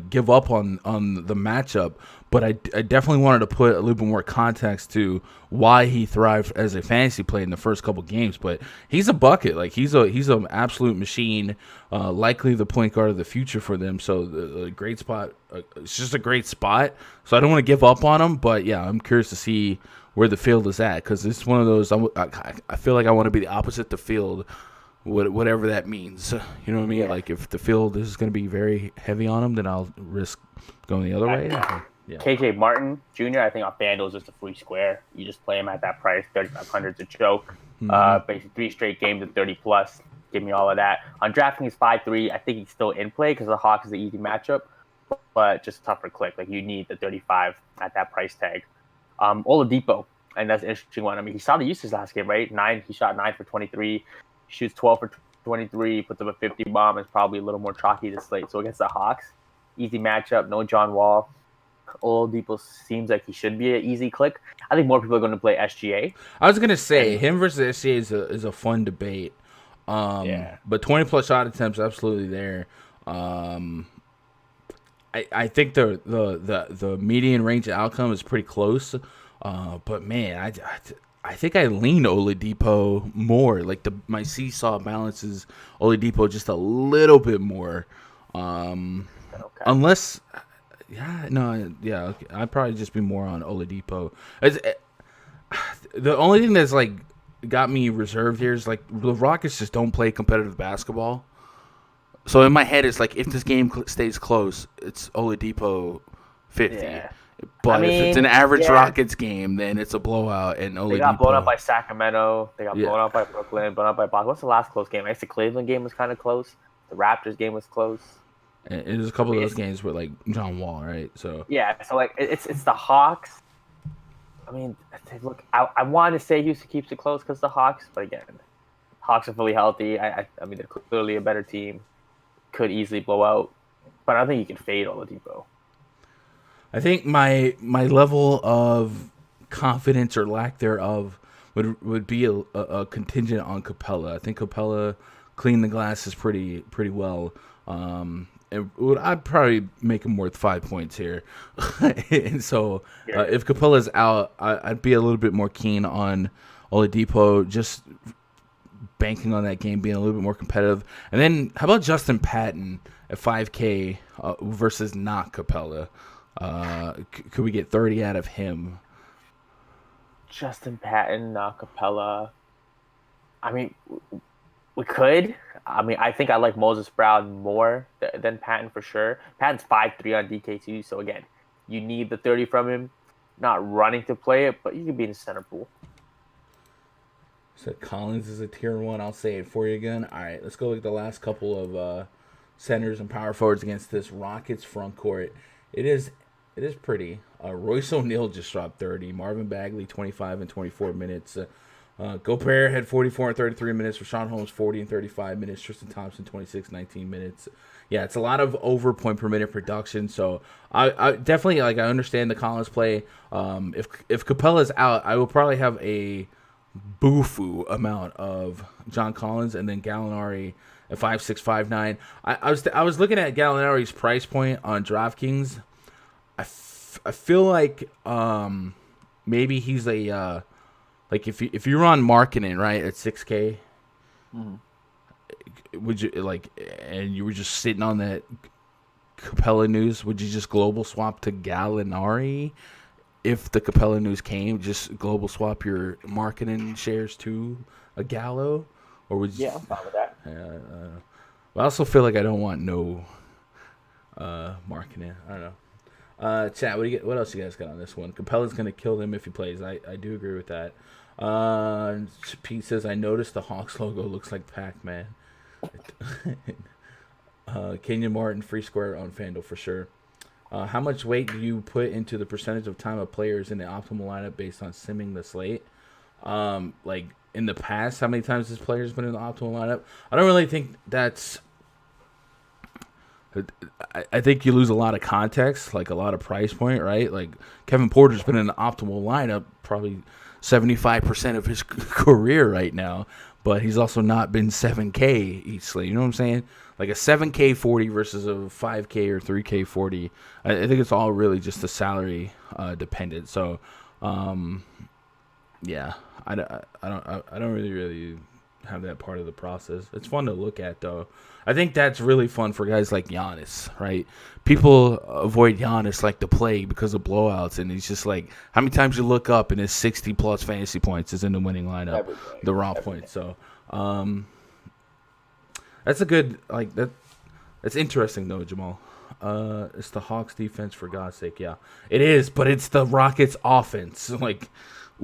give up on the matchup, but I definitely wanted to put a little bit more context to why he thrived as a fantasy play in the first couple games. But he's a bucket, he's an absolute machine, likely the point guard of the future for them. So the great spot, it's just a great spot. So I don't want to give up on him, but yeah, I'm curious to see where the field is at because it's one of those. I feel like I want to be the opposite the field. Whatever that means, you know what I mean? Yeah. If the field is going to be very heavy on him, then I'll risk going the other way. Yeah. KJ Martin Jr., I think on FanDuel is just a free square. You just play him at that price, 3,500 is a joke. Basically 3 straight games at 30 plus. Give me all of that. On DraftKings 5-3, I think he's still in play because the Hawks is an easy matchup, but just a tougher click. You need the 35 at that price tag. Oladipo, and that's an interesting one. I mean, he saw the usage last game, right? He shot 9 for 23. Shoots 12 for 23, puts up a 50 bomb. Is probably a little more chalky to Slate. So against the Hawks, easy matchup. No John Wall. Oladipo seems like he should be an easy click. I think more people are going to play SGA. I was going to say him versus SGA is a fun debate. But 20 plus shot attempts absolutely there. I think the median range of outcome is pretty close. But man, I think I lean Oladipo more. My seesaw balances Oladipo just a little bit more. Unless, okay. I'd probably just be more on Oladipo. The only thing that's got me reserved here is the Rockets just don't play competitive basketball. So in my head, it's if this game stays close, it's Oladipo 50. Yeah. But if it's an average Rockets game, then it's a blowout. And Oladipo. They got blown up by Sacramento. They got blown up by Brooklyn. Blown up by Boston. What's the last close game? I guess the Cleveland game was kind of close. The Raptors game was close. And there's a couple of those games with John Wall, right? So it's the Hawks. I mean, look, I want to say Houston keeps it close because the Hawks, but again, Hawks are fully healthy. I mean, they're clearly a better team. Could easily blow out, but I don't think you can fade Oladipo. I think my level of confidence or lack thereof would be a contingent on Capella. I think Capella cleaned the glasses pretty well. I'd probably make him worth 5 points here. And so if Capella's out, I'd be a little bit more keen on Oladipo, just banking on that game being a little bit more competitive. And then how about Justin Patton at 5K versus not Capella? Could we get 30 out of him? Justin Patton, not Capella. I mean, We could. I mean, I think I like Moses Brown more than Patton for sure. Patton's 5'3" on DK2, so again, you need the 30 from him. Not running to play it, but you could be in the center pool. So Collins is a tier 1. I'll say it for you again. All right, let's go look at the last couple of centers and power forwards against this Rockets front court. It is pretty. Royce O'Neal just dropped 30. Marvin Bagley 25 and 24 minutes. Gobert had 44 and 33 minutes. Rashawn Holmes 40 and 35 minutes. Tristan Thompson 26, 19 minutes. Yeah, it's a lot of over point per minute production. So I definitely I understand the Collins play. If Capella's out, I will probably have a bufu amount of John Collins and then Gallinari at 5'6", 5'9". I was looking at Gallinari's price point on DraftKings. I feel like maybe he's a like if you're on marketing right at 6K, would you and you were just sitting on that Capella news, would you just global swap to Gallinari? If the Capella news came, just global swap your marketing shares to a Gallo, or would you? Yeah, I'm fine with that. I also feel like I don't want no marketing. I don't know. Chat, what else you guys got on this one? Capella's gonna kill them if he plays. I do agree with that. Pete says I noticed the Hawks logo looks like Pac-Man. Kenyon Martin free square on FanDuel for sure. How much weight do you put into the percentage of time of players in the optimal lineup based on simming the slate? Like in the past, how many times this player's been in the optimal lineup? I don't really think that's. I think you lose a lot of context, like a lot of price point, right? Like Kevin Porter's been in the optimal lineup probably 75% of his career right now, but he's also not been 7K each slate. You know what I'm saying? Like a 7K 40 versus a 5K or 3K 40. I think it's all really just the salary dependent. So, yeah, I don't really have that part of the process. It's fun to look at though. I think that's really fun for guys like Giannis, right? People avoid Giannis like the plague because of blowouts, and he's just like, how many times you look up and his 60-plus fantasy points is in the winning lineup, the raw points. So, that's a good that's interesting though, Jamal. It's the Hawks defense for God's sake, yeah, it is, but it's the Rockets offense. Like,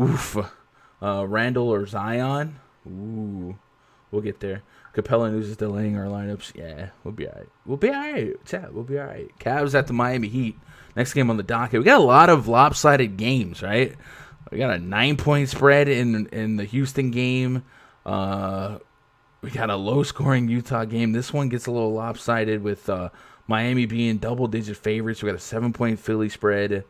oof, Randall or Zion, ooh, we'll get there. Capella news is delaying our lineups. Yeah, we'll be all right. We'll be all right. Chat, we'll be all right. Cavs at the Miami Heat. Next game on the docket. We got a lot of lopsided games, right? We got a 9-point spread in the Houston game. We got a low-scoring Utah game. This one gets a little lopsided with Miami being double-digit favorites. We got a 7-point Philly spread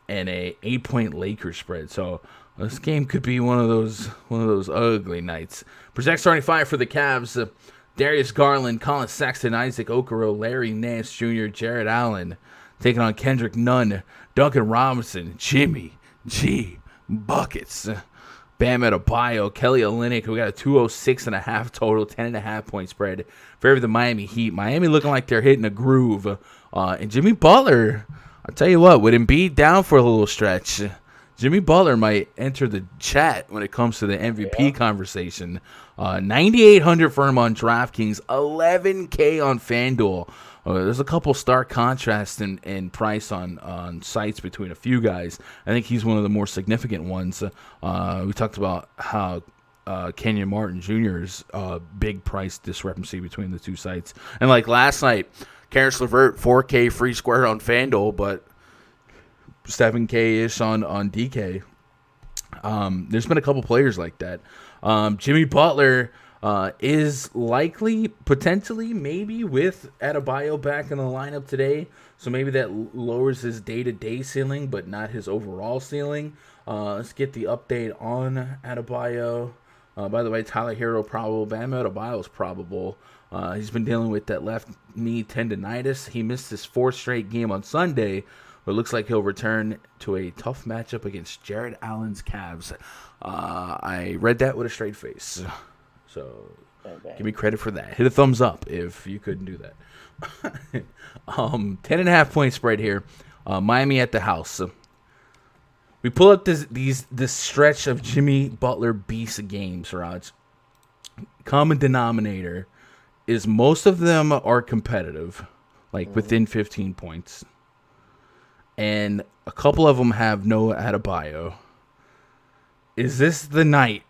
and a 8-point Lakers spread. So this game could be one of those ugly nights. Project starting five for the Cavs: Darius Garland, Colin Sexton, Isaac Okoro, Larry Nance Jr., Jared Allen, taking on Kendrick Nunn, Duncan Robinson, Jimmy G buckets, Bam Adebayo, Kelly Olynyk. We got a 206.5 total, 10.5 point spread. Favor the Miami Heat. Miami looking like they're hitting a groove, and Jimmy Butler. I'll tell you what, with Embiid down for a little stretch, Jimmy Butler might enter the chat when it comes to the MVP conversation. 9,800 for him on DraftKings, 11K on FanDuel. There's a couple stark contrasts in price on sites between a few guys. I think he's one of the more significant ones. We talked about how Kenyon Martin Jr.'s big price discrepancy between the two sites. And like last night, Karis LeVert, 4K free square on FanDuel, but 7K-ish on DK. There's been a couple players like that. Jimmy Butler is likely, potentially, maybe with Adebayo back in the lineup today. So maybe that lowers his day-to-day ceiling, but not his overall ceiling. Let's get the update on Adebayo. By the way, Tyler Hero probable. Bam Adebayo's probable. He's been dealing with that left knee tendonitis. He missed his fourth straight game on Sunday. But it looks like he'll return to a tough matchup against Jared Allen's Cavs. I read that with a straight face. So give me credit for that. Hit a thumbs up if you couldn't do that. 10.5 point spread here. Miami at the house. We pull up this stretch of Jimmy Butler beast games, Raj. common denominator is most of them are competitive, like within 15 points. And a couple of them have no Adebayo. Is this the night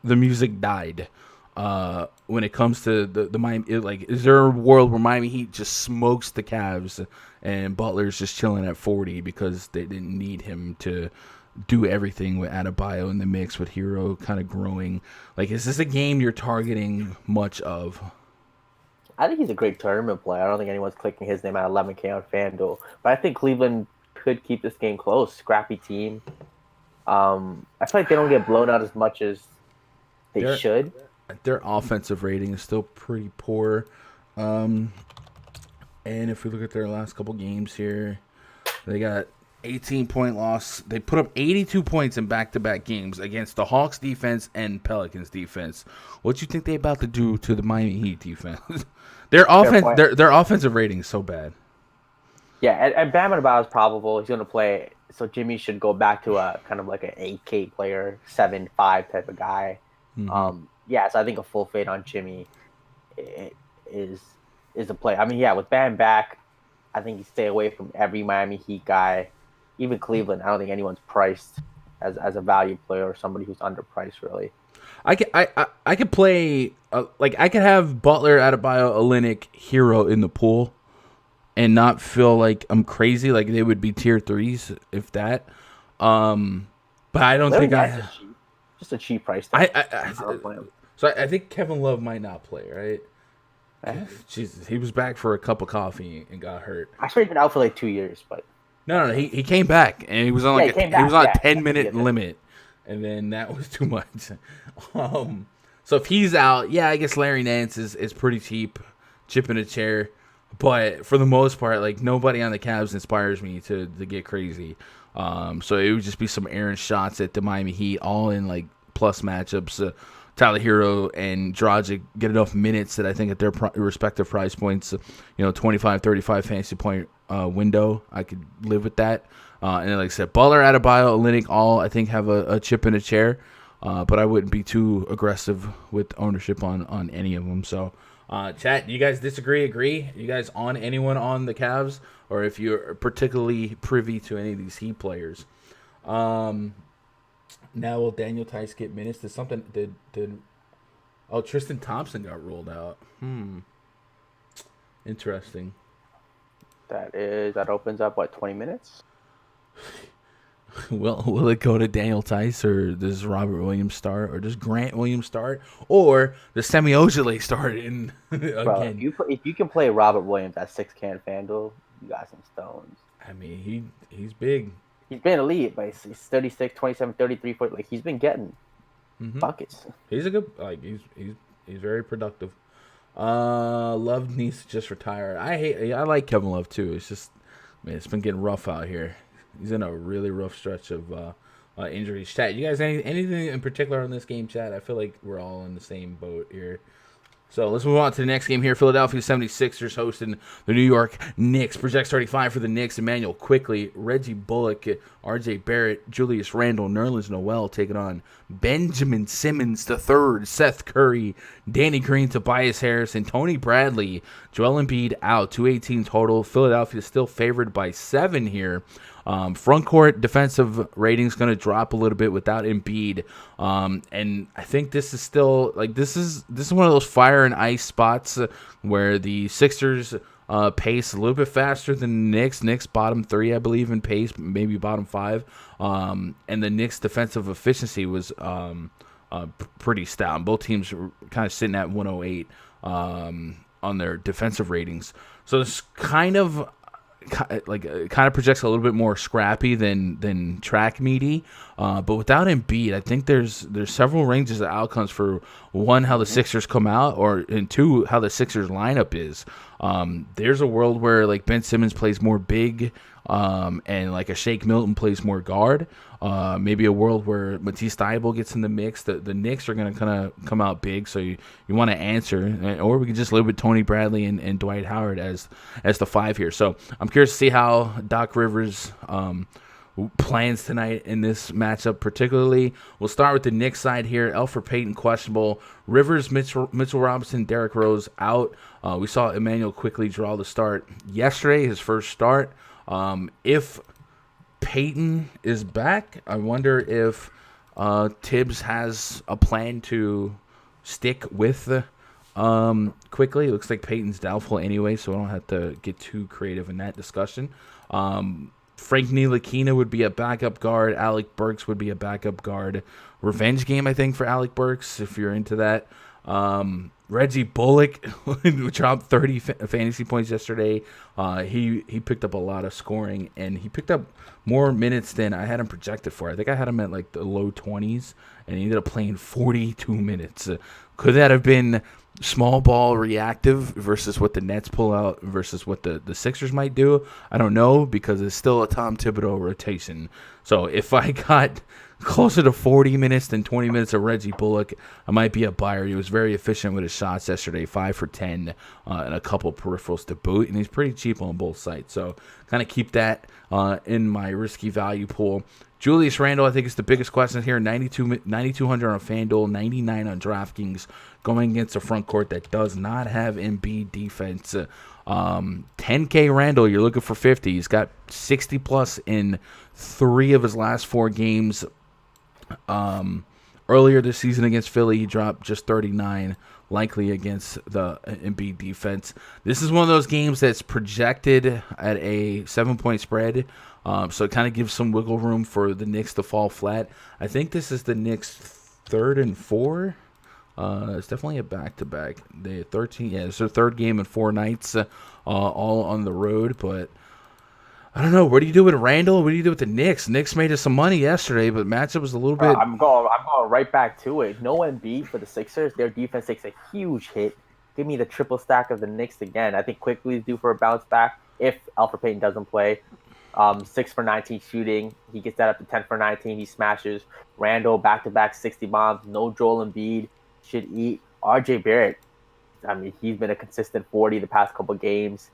the music died when it comes to the Miami? Like, is there a world where Miami Heat just smokes the Cavs and Butler's just chilling at 40 because they didn't need him to do everything with Adebayo in the mix, with Hero kind of growing? Like, is this a game you're targeting much of? I think he's a great tournament player. I don't think anyone's clicking his name at 11K on FanDuel. But I think Cleveland could keep this game close. Scrappy team. I feel like they don't get blown out as much as they should. Their offensive rating is still pretty poor. And if we look at their last couple games here, they got 18-point loss. They put up 82 points in back-to-back games against the Hawks defense and Pelicans defense. What you think they about to do to the Miami Heat defense? Their offensive rating is so bad. Yeah, and Bam Adebayo is probable. He's going to play. So Jimmy should go back to a kind of like an 8K player, 7-5 type of guy. So I think a full fade on Jimmy is the play. I mean, yeah, with Bam back, I think you stay away from every Miami Heat guy, even Cleveland. I don't think anyone's priced as a value player or somebody who's underpriced really. I could play I could have Butler, Adebayo, Olynyk, Hero in the pool, and not feel like I'm crazy. Like they would be tier 3s, if that. But I don't think just a cheap price. So I think Kevin Love might not play, right? Jesus, he was back for a cup of coffee and got hurt. I swear he's been out for like 2 years, but no, he came back and he was on a 10-minute limit, and then that was too much. So if he's out, I guess Larry Nance is pretty cheap, chip in a chair. But for the most part, like nobody on the Cavs inspires me to get crazy. So it would just be some errant shots at the Miami Heat, all in like plus matchups. Tyler Hero and Dragic get enough minutes that I think at their respective price points, 25, 35 fantasy point window, I could live with that. And then, like I said, Butler, Adebayo, Olynyk, all I think have a chip in a chair. But I wouldn't be too aggressive with ownership on any of them. So. Chat, do you guys disagree, agree? You guys on anyone on the Cavs? Or if you're particularly privy to any of these Heat players? Now will Daniel Tice get minutes? Tristan Thompson got ruled out. Interesting. That opens up 20 minutes? Will it go to Daniel Tice, or does Robert Williams start, or does Grant Williams start, or does Semi Ojeleye start in again? Bro, if you can play Robert Williams at 6K on FanDuel, you got some stones. I mean, he's big. He's been elite, but he's 36, 27, 33 foot. Like he's been getting buckets. He's a good he's very productive. Love needs to just retire. I like Kevin Love too. It's just, man, it's been getting rough out here. He's in a really rough stretch of injuries. Chat, you guys, anything in particular on this game, chat? I feel like we're all in the same boat here. So let's move on to the next game here. Philadelphia 76ers hosting the New York Knicks. Projects 35 for the Knicks. Emmanuel Quickley, Reggie Bullock, RJ Barrett, Julius Randle, Nerlens Noel taking on Benjamin Simmons III, Seth Curry, Danny Green, Tobias Harris, and Tony Bradley. Joel Embiid out, 218 total. Philadelphia still favored by 7 here. Front court defensive rating's going to drop a little bit without Embiid. And I think this is still like this is one of those fire and ice spots where the Sixers pace a little bit faster than the Knicks. Knicks bottom 3, I believe, in pace, maybe bottom 5. And the Knicks defensive efficiency was pretty stout. Both teams were kind of sitting at 108 on their defensive ratings. So it's kind of projects a little bit more scrappy than track meaty, but without Embiid, I think there's several ranges of outcomes for one, how the Sixers come out, and two, how the Sixers lineup is. There's a world where like Ben Simmons plays more big, and like a Shake Milton plays more guard. Maybe a world where Matisse Thybulle gets in the mix. The Knicks are going to kind of come out big, so you want to answer. Or we can just live with Tony Bradley and Dwight Howard as the 5 here. So I'm curious to see how Doc Rivers plans tonight in this matchup particularly. We'll start with the Knicks side here. Elfrid Payton questionable. Rivers, Mitchell Robinson, Derrick Rose out. We saw Emmanuel quickly draw the start yesterday, his first start. If Payton is back, I wonder if Tibbs has a plan to stick with quickly. It looks like Payton's doubtful anyway, so I don't have to get too creative in that discussion. Frank Ntilikina would be a backup guard. Alec Burks would be a backup guard. Revenge game, I think, for Alec Burks, if you're into that. Reggie Bullock dropped 30 fantasy points yesterday. He picked up a lot of scoring, and he picked up more minutes than I had him projected for. I think I had him at like the low 20s, and he ended up playing 42 minutes. Could that have been small ball reactive versus what the Nets pull out versus what the Sixers might do? I don't know, because it's still a Tom Thibodeau rotation. So if I got closer to 40 minutes than 20 minutes of Reggie Bullock, I might be a buyer. He was very efficient with his shots yesterday, 5 for 10, and a couple peripherals to boot, and he's pretty cheap on both sides. So kind of keep that in my risky value pool. Julius Randle, I think, is the biggest question here. 9,200 on FanDuel, 99 on DraftKings, going against a front court that does not have Embiid defense. 10K Randle, you're looking for 50. He's got 60 plus in 3 of his last 4 games. Earlier this season against Philly, he dropped just 39, likely against the Embiid defense. This is one of those games that's projected at a 7-point spread, so it kind of gives some wiggle room for the Knicks to fall flat. I think this is the Knicks' 3rd and 4. It's definitely a back-to-back. They 13, yeah, it's their 3rd game in 4 nights, all on the road, but I don't know. What do you do with Randall? What do you do with the Knicks? Knicks made us some money yesterday, but matchup was a little bit. I'm going right back to it. No Embiid for the Sixers. Their defense takes a huge hit. Give me the triple stack of the Knicks again. I think quickly is due for a bounce back if Elfrid Payton doesn't play. 6 for 19 shooting. He gets that up to 10 for 19. He smashes. Randall back-to-back 60 bombs. No Joel Embiid. Should eat. RJ Barrett, I mean, he's been a consistent 40 the past couple games.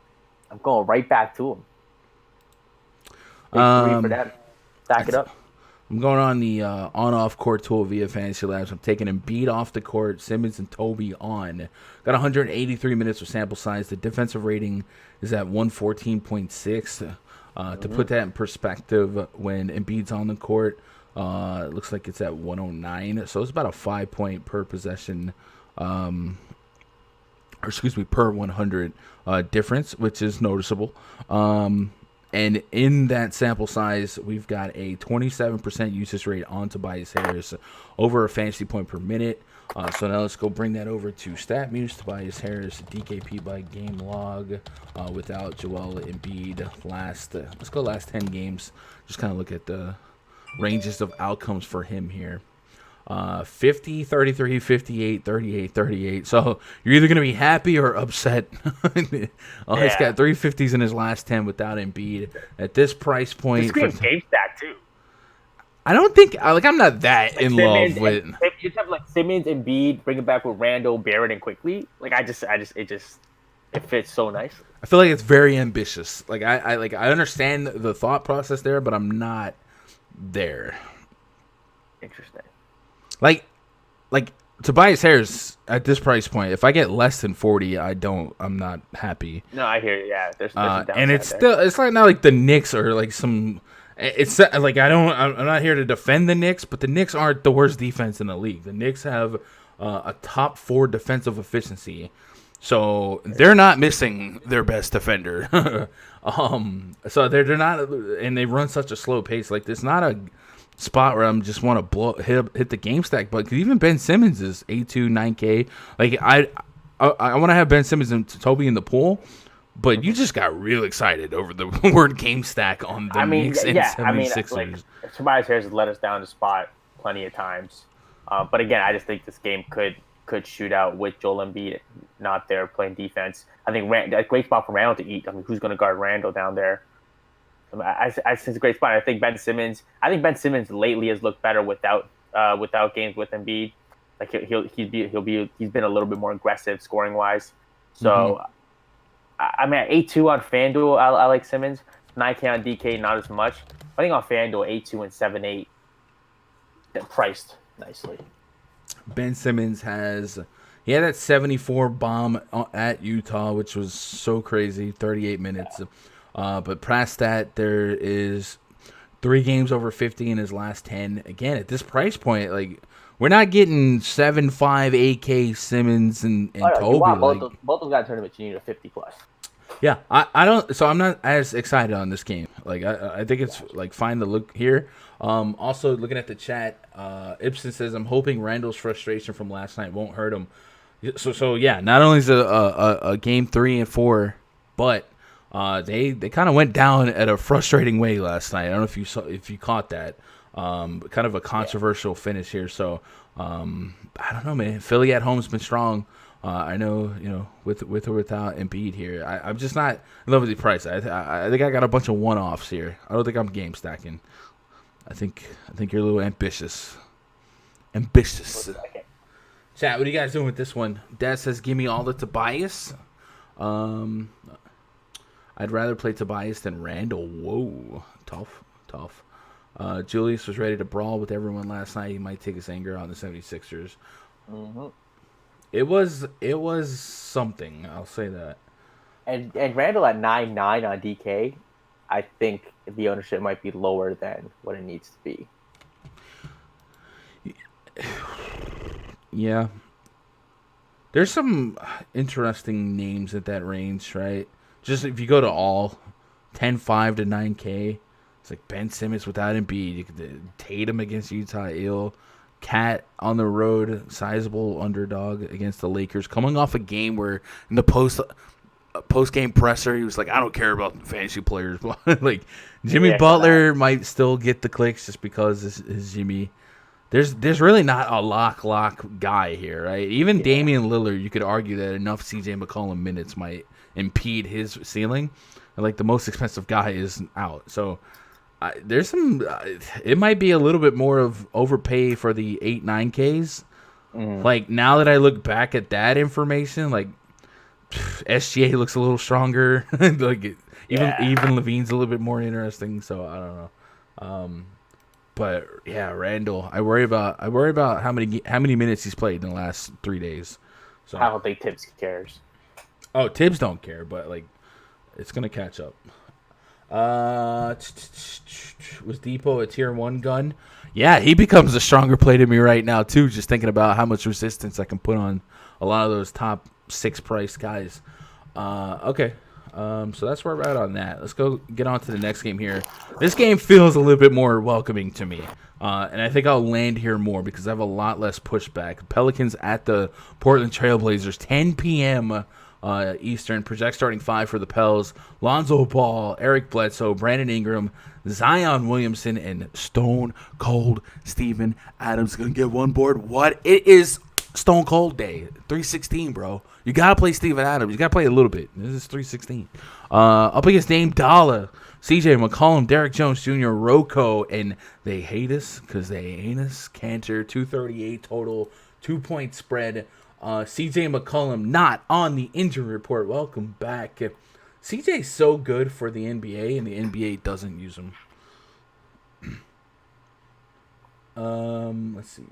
I'm going right back to him. Big 3 for them. Stack it up. I'm going on the on-off court tool via Fantasy Labs. I'm taking Embiid off the court, Simmons and Toby on. Got 183 minutes of sample size. The defensive rating is at 114.6. To put that in perspective, when Embiid's on the court, it looks like it's at 109. So it's about a 5-point per possession, per 100 difference, which is noticeable. And in that sample size, we've got a 27% usage rate on Tobias Harris, over a fantasy point per minute. So now let's go bring that over to StatMuse. Tobias Harris, DKP by game log, without Joel Embiid. Let's go last 10 games. Just kind of look at the ranges of outcomes for him here. 50, 33, 58, 38, 38. So you're either going to be happy or upset. He's got 350s in his last 10 without Embiid. At this price point, This game stack too. I don't think I'm not that in Simmons love with. If you have like Simmons, Embiid, bring it back with Randall, Barrett, and quickly. Like it fits so nice. I feel like it's very ambitious. I understand the thought process there, but I'm not there. Interesting. Like Tobias Harris at this price point, if I get less than 40, I'm not happy. No, I hear you. Yeah, there's a and it's there. still, it's like not like the Knicks are like some. It's like I'm not here to defend the Knicks, but the Knicks aren't the worst defense in the league. The Knicks have a top 4 defensive efficiency, so they're not missing their best defender. So they're not, and they run such a slow pace. Like, there's not a spot where I'm just want to hit the game stack, but even Ben Simmons is 8-2, 9K. Like, I want to have Ben Simmons and Toby in the pool, but you just got real excited over the word game stack on the Knicks and 76ers. Like, Tobias Harris has let us down the spot plenty of times, but again, I just think this game could shoot out with Joel Embiid not there playing defense. I think a great spot for Randall to eat. I mean, who's going to guard Randall down there? I think it's a great spot. I think Ben Simmons lately has looked better without games with Embiid. Like he's been a little bit more aggressive scoring wise. So I mean, at 8-2 on FanDuel, I like Simmons. 9K on DK, not as much. I think on FanDuel, 8-2 and 7-8, they're priced nicely. Ben Simmons he had that 74 bomb at Utah, which was so crazy, 38 minutes. But past that, there is 3 games over 50 in his last 10. Again, at this price point, like, we're not getting 7.5 AK Simmons and Toby. Both of guys tournaments, you need a 50 plus. Yeah, I don't. So I'm not as excited on this game. Like I think it's like fine to look here. Also looking at the chat, Ibsen says I'm hoping Randall's frustration from last night won't hurt him. So yeah, not only is it a game 3 and 4, but they kind of went down at a frustrating way last night. I don't know if you caught that. Kind of a controversial finish here. So I don't know, man. Philly at home's been strong. I know, with or without Embiid here. I'm just not in love with the price. I think I got a bunch of one-offs here. I don't think I'm game stacking. I think you're a little ambitious. Chat, what are you guys doing with this one? Dad says, give me all the Tobias. I'd rather play Tobias than Randall. Whoa. Tough. Julius was ready to brawl with everyone last night. He might take his anger on the 76ers. Mm-hmm. It was something, I'll say that. And Randall at 9.9 on DK, I think the ownership might be lower than what it needs to be. Yeah. There's some interesting names at that range, right? Just if you go to all 10.5 to 9K, it's like Ben Simmons without Embiid. You could Tatum against Utah, ill. Cat on the road, sizable underdog against the Lakers, coming off a game where in the post game presser he was like, I don't care about fantasy players. Like Jimmy Butler might still get the clicks just because this is Jimmy. There's really not a lock guy here, right? Even Damian Lillard, you could argue that enough CJ McCollum minutes might impede his ceiling. And like the most expensive guy is out, so. There's some. It might be a little bit more of overpay for the 8-9Ks. Like now that I look back at that information, like SGA looks a little stronger. Like even Levine's a little bit more interesting. So I don't know. But yeah, Randall. I worry about how many minutes he's played in the last 3 days. So I don't think Tibbs cares. Oh, Tibbs don't care, but like it's gonna catch up. Was Depot a tier 1 gun? Yeah, he becomes a stronger play to me right now too. Just thinking about how much resistance I can put on a lot of those top 6 price guys. Okay, so that's where we're at on that. Let's go get on to the next game here. This game feels a little bit more welcoming to me, and I think I'll land here more because I have a lot less pushback. Pelicans at the Portland Trailblazers, 10 p.m. Eastern. Project starting 5 for the Pels. Lonzo Ball, Eric Bledsoe, Brandon Ingram, Zion Williamson, and Stone Cold Steven Adams going to get one board. What? It is Stone Cold Day. 316, bro. You got to play Steven Adams. You got to play a little bit. This is 316. Up against Dame Dalla, CJ McCollum, Derek Jones Jr., Rocco, and they hate us because they ain't us. Cantor, 238 total, 2-point spread. CJ McCollum not on the injury report. Welcome back. CJ's so good for the NBA, and the NBA doesn't use him. Let's see.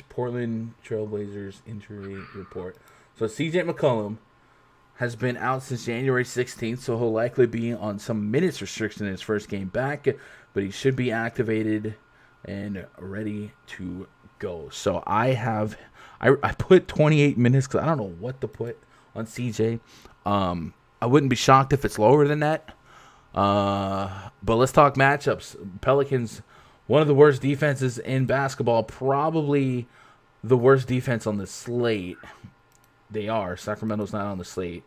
Portland Trailblazers injury report. So CJ McCollum has been out since January 16th, so he'll likely be on some minutes restriction in his first game back, but he should be activated and ready to go. So I put 28 minutes because I don't know what to put on CJ. I wouldn't be shocked if it's lower than that. But let's talk matchups. Pelicans, one of the worst defenses in basketball, probably the worst defense on the slate. They are. Sacramento's not on the slate.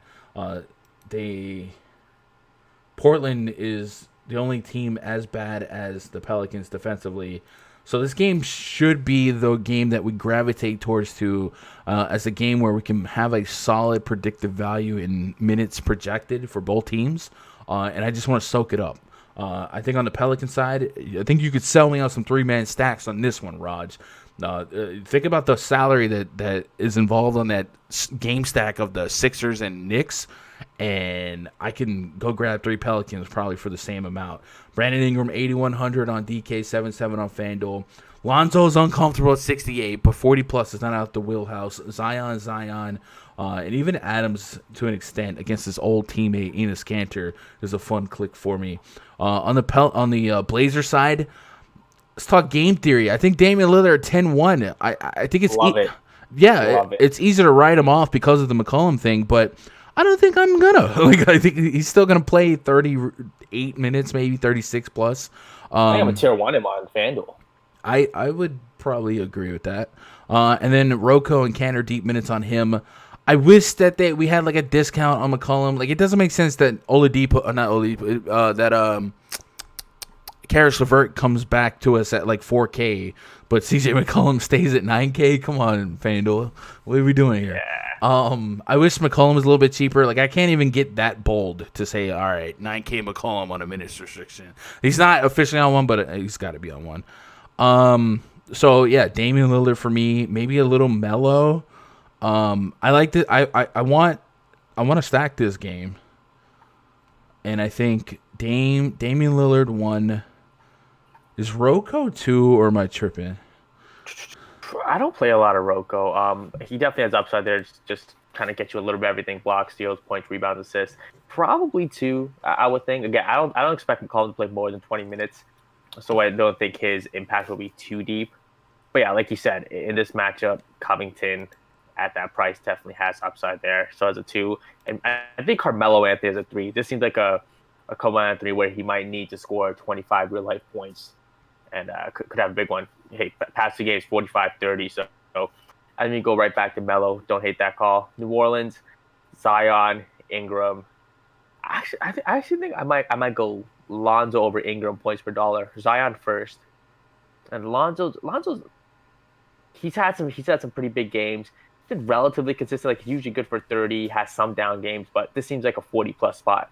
Portland is the only team as bad as the Pelicans defensively. So this game should be the game that we gravitate towards as a game where we can have a solid predictive value in minutes projected for both teams. And I just want to soak it up. I think on the Pelican side, I think you could sell me on some 3-man stacks on this one, Raj. Think about the salary that is involved on that game stack of the Sixers and Knicks. and I can go grab 3 Pelicans probably for the same amount. Brandon Ingram, 8,100 on DK, 7.7 on FanDuel. Lonzo's uncomfortable at 68, but 40+ is not out the wheelhouse. Zion, and even Adams to an extent against his old teammate Enes Kanter is a fun click for me. On the Blazer side, let's talk game theory. I think Damian Lillard 10-1. I think it's Love it. Yeah, it's easy to write him off because of the McCollum thing, but I don't think I'm gonna. I think he's still gonna play 38 minutes, maybe 36 plus. I think I'm a tier 1 him on FanDuel. I would probably agree with that. And then Rocco and Cantor deep minutes on him. I wish that we had like a discount on McCollum. Like, it doesn't make sense that Karis LeVert comes back to us at like 4K, but CJ McCollum stays at 9K. Come on, FanDuel, what are we doing here? Yeah. I wish McCollum was a little bit cheaper. Like, I can't even get that bold to say, all right, 9K McCollum on a minutes restriction. He's not officially on one, but he's got to be on one. So yeah, Damian Lillard for me, maybe a little mellow. I like it. I want to stack this game, and I think Damian Lillard 1. Is Rocco 2, or am I tripping? I don't play a lot of Rocco. He definitely has upside there. Just kind of get you a little bit of everything: blocks, steals, points, rebounds, assists. Probably 2, I would think. Again, I don't expect McCollum to play more than 20 minutes, so I don't think his impact will be too deep. But yeah, like you said, in this matchup, Covington at that price definitely has upside there. So as a 2, and I think Carmelo Anthony as a 3. This seems like a Carmelo Anthony where he might need to score 25 real life points, and could have a big one. Hey, past 2 games, 45, 30. So I mean, go right back to Melo. Don't hate that call. New Orleans, Zion, Ingram. I actually think I might go Lonzo over Ingram points per dollar. Zion first, and Lonzo's he's had some pretty big games. He's been relatively consistent. Like, he's usually good for 30. Has some down games, but this seems like a 40+ spot.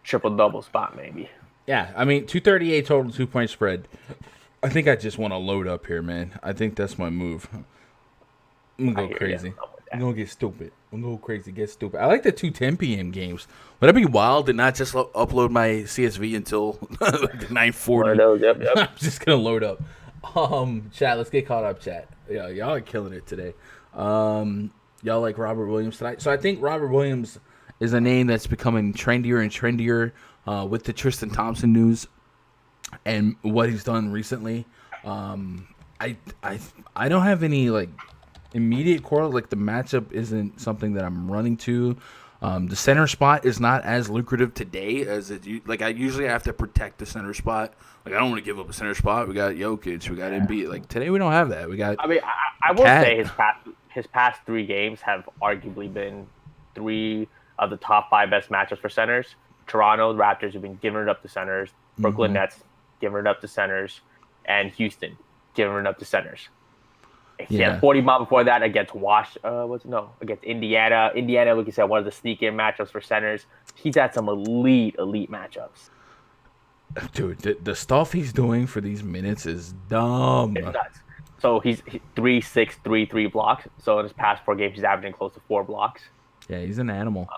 Triple-double spot, maybe. Yeah, I mean, 238 total, 2-point spread. I think I just want to load up here, man. I think that's my move. I'm going to go crazy. I'm going to get stupid. I'm going to go crazy, get stupid. I like the 2:10 p.m. games. Would that be wild to not just upload my CSV until like 9:40? Yep. I'm just going to load up. Chat, let's get caught up, chat. Yeah, y'all are killing it today. Y'all like Robert Williams tonight? So I think Robert Williams is a name that's becoming trendier and trendier with the Tristan Thompson news and what he's done recently. I don't have any like immediate core. Like, the matchup isn't something that I'm running to. The center spot is not as lucrative today as it. Like, I usually have to protect the center spot. Like, I don't want to give up a center spot. We got Jokic, we got Embiid. Like, today we don't have that. We got. I mean, I will say his past 3 games have arguably been 3 of the top 5 best matchups for centers. Toronto Raptors have been giving it up to centers. Brooklyn Nets giving it up to centers, and Houston giving it up to centers. He had a 40 mile before that against against Indiana. Indiana, like you said, one of the sneak-in matchups for centers. He's had some elite matchups. Dude, the stuff he's doing for these minutes is dumb. It's nuts. So he's 3, 6, 3, 3 blocks. So in his past 4 games, he's averaging close to 4 blocks. Yeah, he's an animal.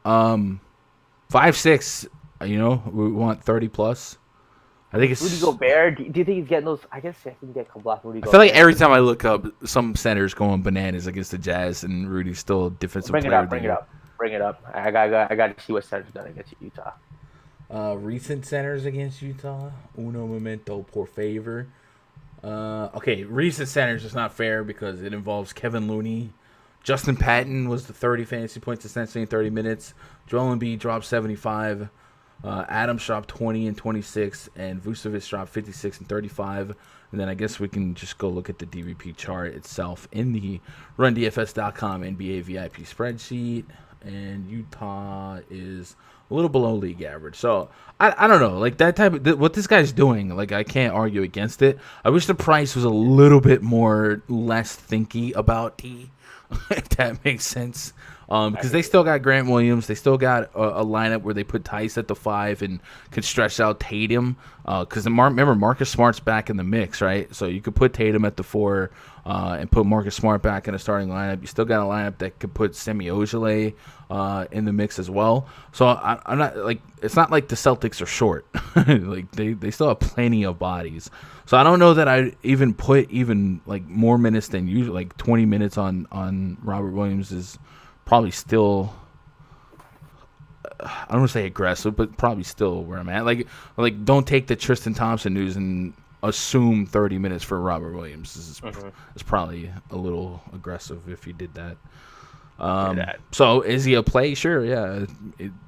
5'6", we want 30+. I think it's Rudy Gobert. Do you think he's getting those? I guess he can get blocked. Rudy Gobert. I feel like every time I look up, some center's going bananas against the Jazz, and Rudy's still a defensive player. Bring it up. I got to see what center's done against Utah. Recent centers against Utah. Uno momento, por favor. Okay, recent centers is not fair because it involves Kevin Looney. Justin Patton was the 30 fantasy points essentially in 30 minutes. Joel Embiid dropped 75. Adams dropped 20 and 26, and Vucevic dropped 56 and 35. And then I guess we can just go look at the DVP chart itself in the RunDFS.com NBA VIP spreadsheet. And Utah is a little below league average. So I don't know, like that type of what this guy's doing. Like, I can't argue against it. I wish the price was a little bit less thinky about T, if that makes sense. because they still got Grant Williams. They still got a lineup where they put Tice at the 5 and could stretch out Tatum. Because remember, Marcus Smart's back in the mix, right? So you could put Tatum at the 4 and put Marcus Smart back in a starting lineup. You still got a lineup that could put Semi Ojeleye in the mix as well. So I'm not like, it's not like the Celtics are short. Like they still have plenty of bodies. So I don't know that I'd even put like more minutes than usual. Like 20 minutes on Robert Williams is probably still, I don't want to say aggressive, but probably still where I'm at. Like don't take the Tristan Thompson news and assume 30 minutes for Robert Williams. This is probably a little aggressive if you did that. So is he a play? Sure, yeah.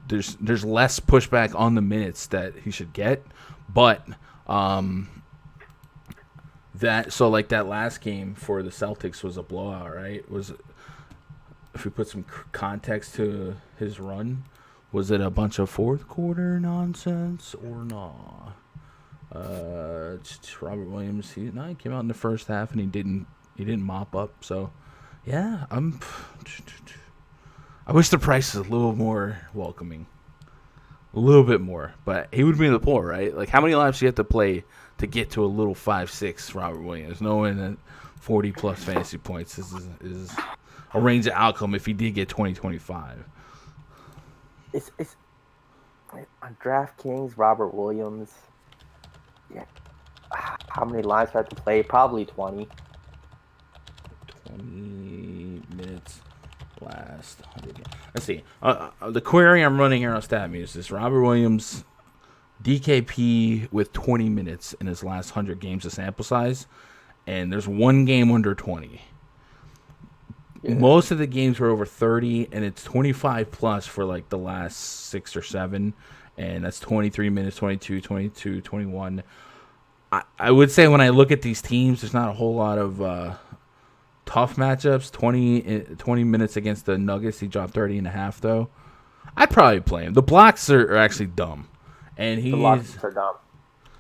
There's less pushback on the minutes that he should get, but that last game for the Celtics was a blowout, right? If we put some context to his run, was it a bunch of fourth quarter nonsense or not? Robert Williams, he came out in the first half and he didn't mop up. So yeah, I wish the price is a little more welcoming, a little bit more. But he would be in the pool, right? Like, how many laps do you have to play to get to a little 5'6" Robert Williams, knowing that 40 plus fantasy points is a range of outcome if he did get 20-25. It's on DraftKings, Robert Williams. Yeah, how many lines do I have to play? Probably 20. 20 minutes last 100 games. Let's see. The query I'm running here on StatMuse is Robert Williams DKP with 20 minutes in his last 100 games of sample size, and there's one game under 20. Yeah. Most of the games were over 30, and it's 25 plus for like the last 6 or 7, and that's 23 minutes, 22, 22, 21. I would say when I look at these teams, there's not a whole lot of tough matchups. 20 minutes against the Nuggets, he dropped 30 and a half, though. I'd probably play him. The blocks are actually dumb. And the blocks are dumb.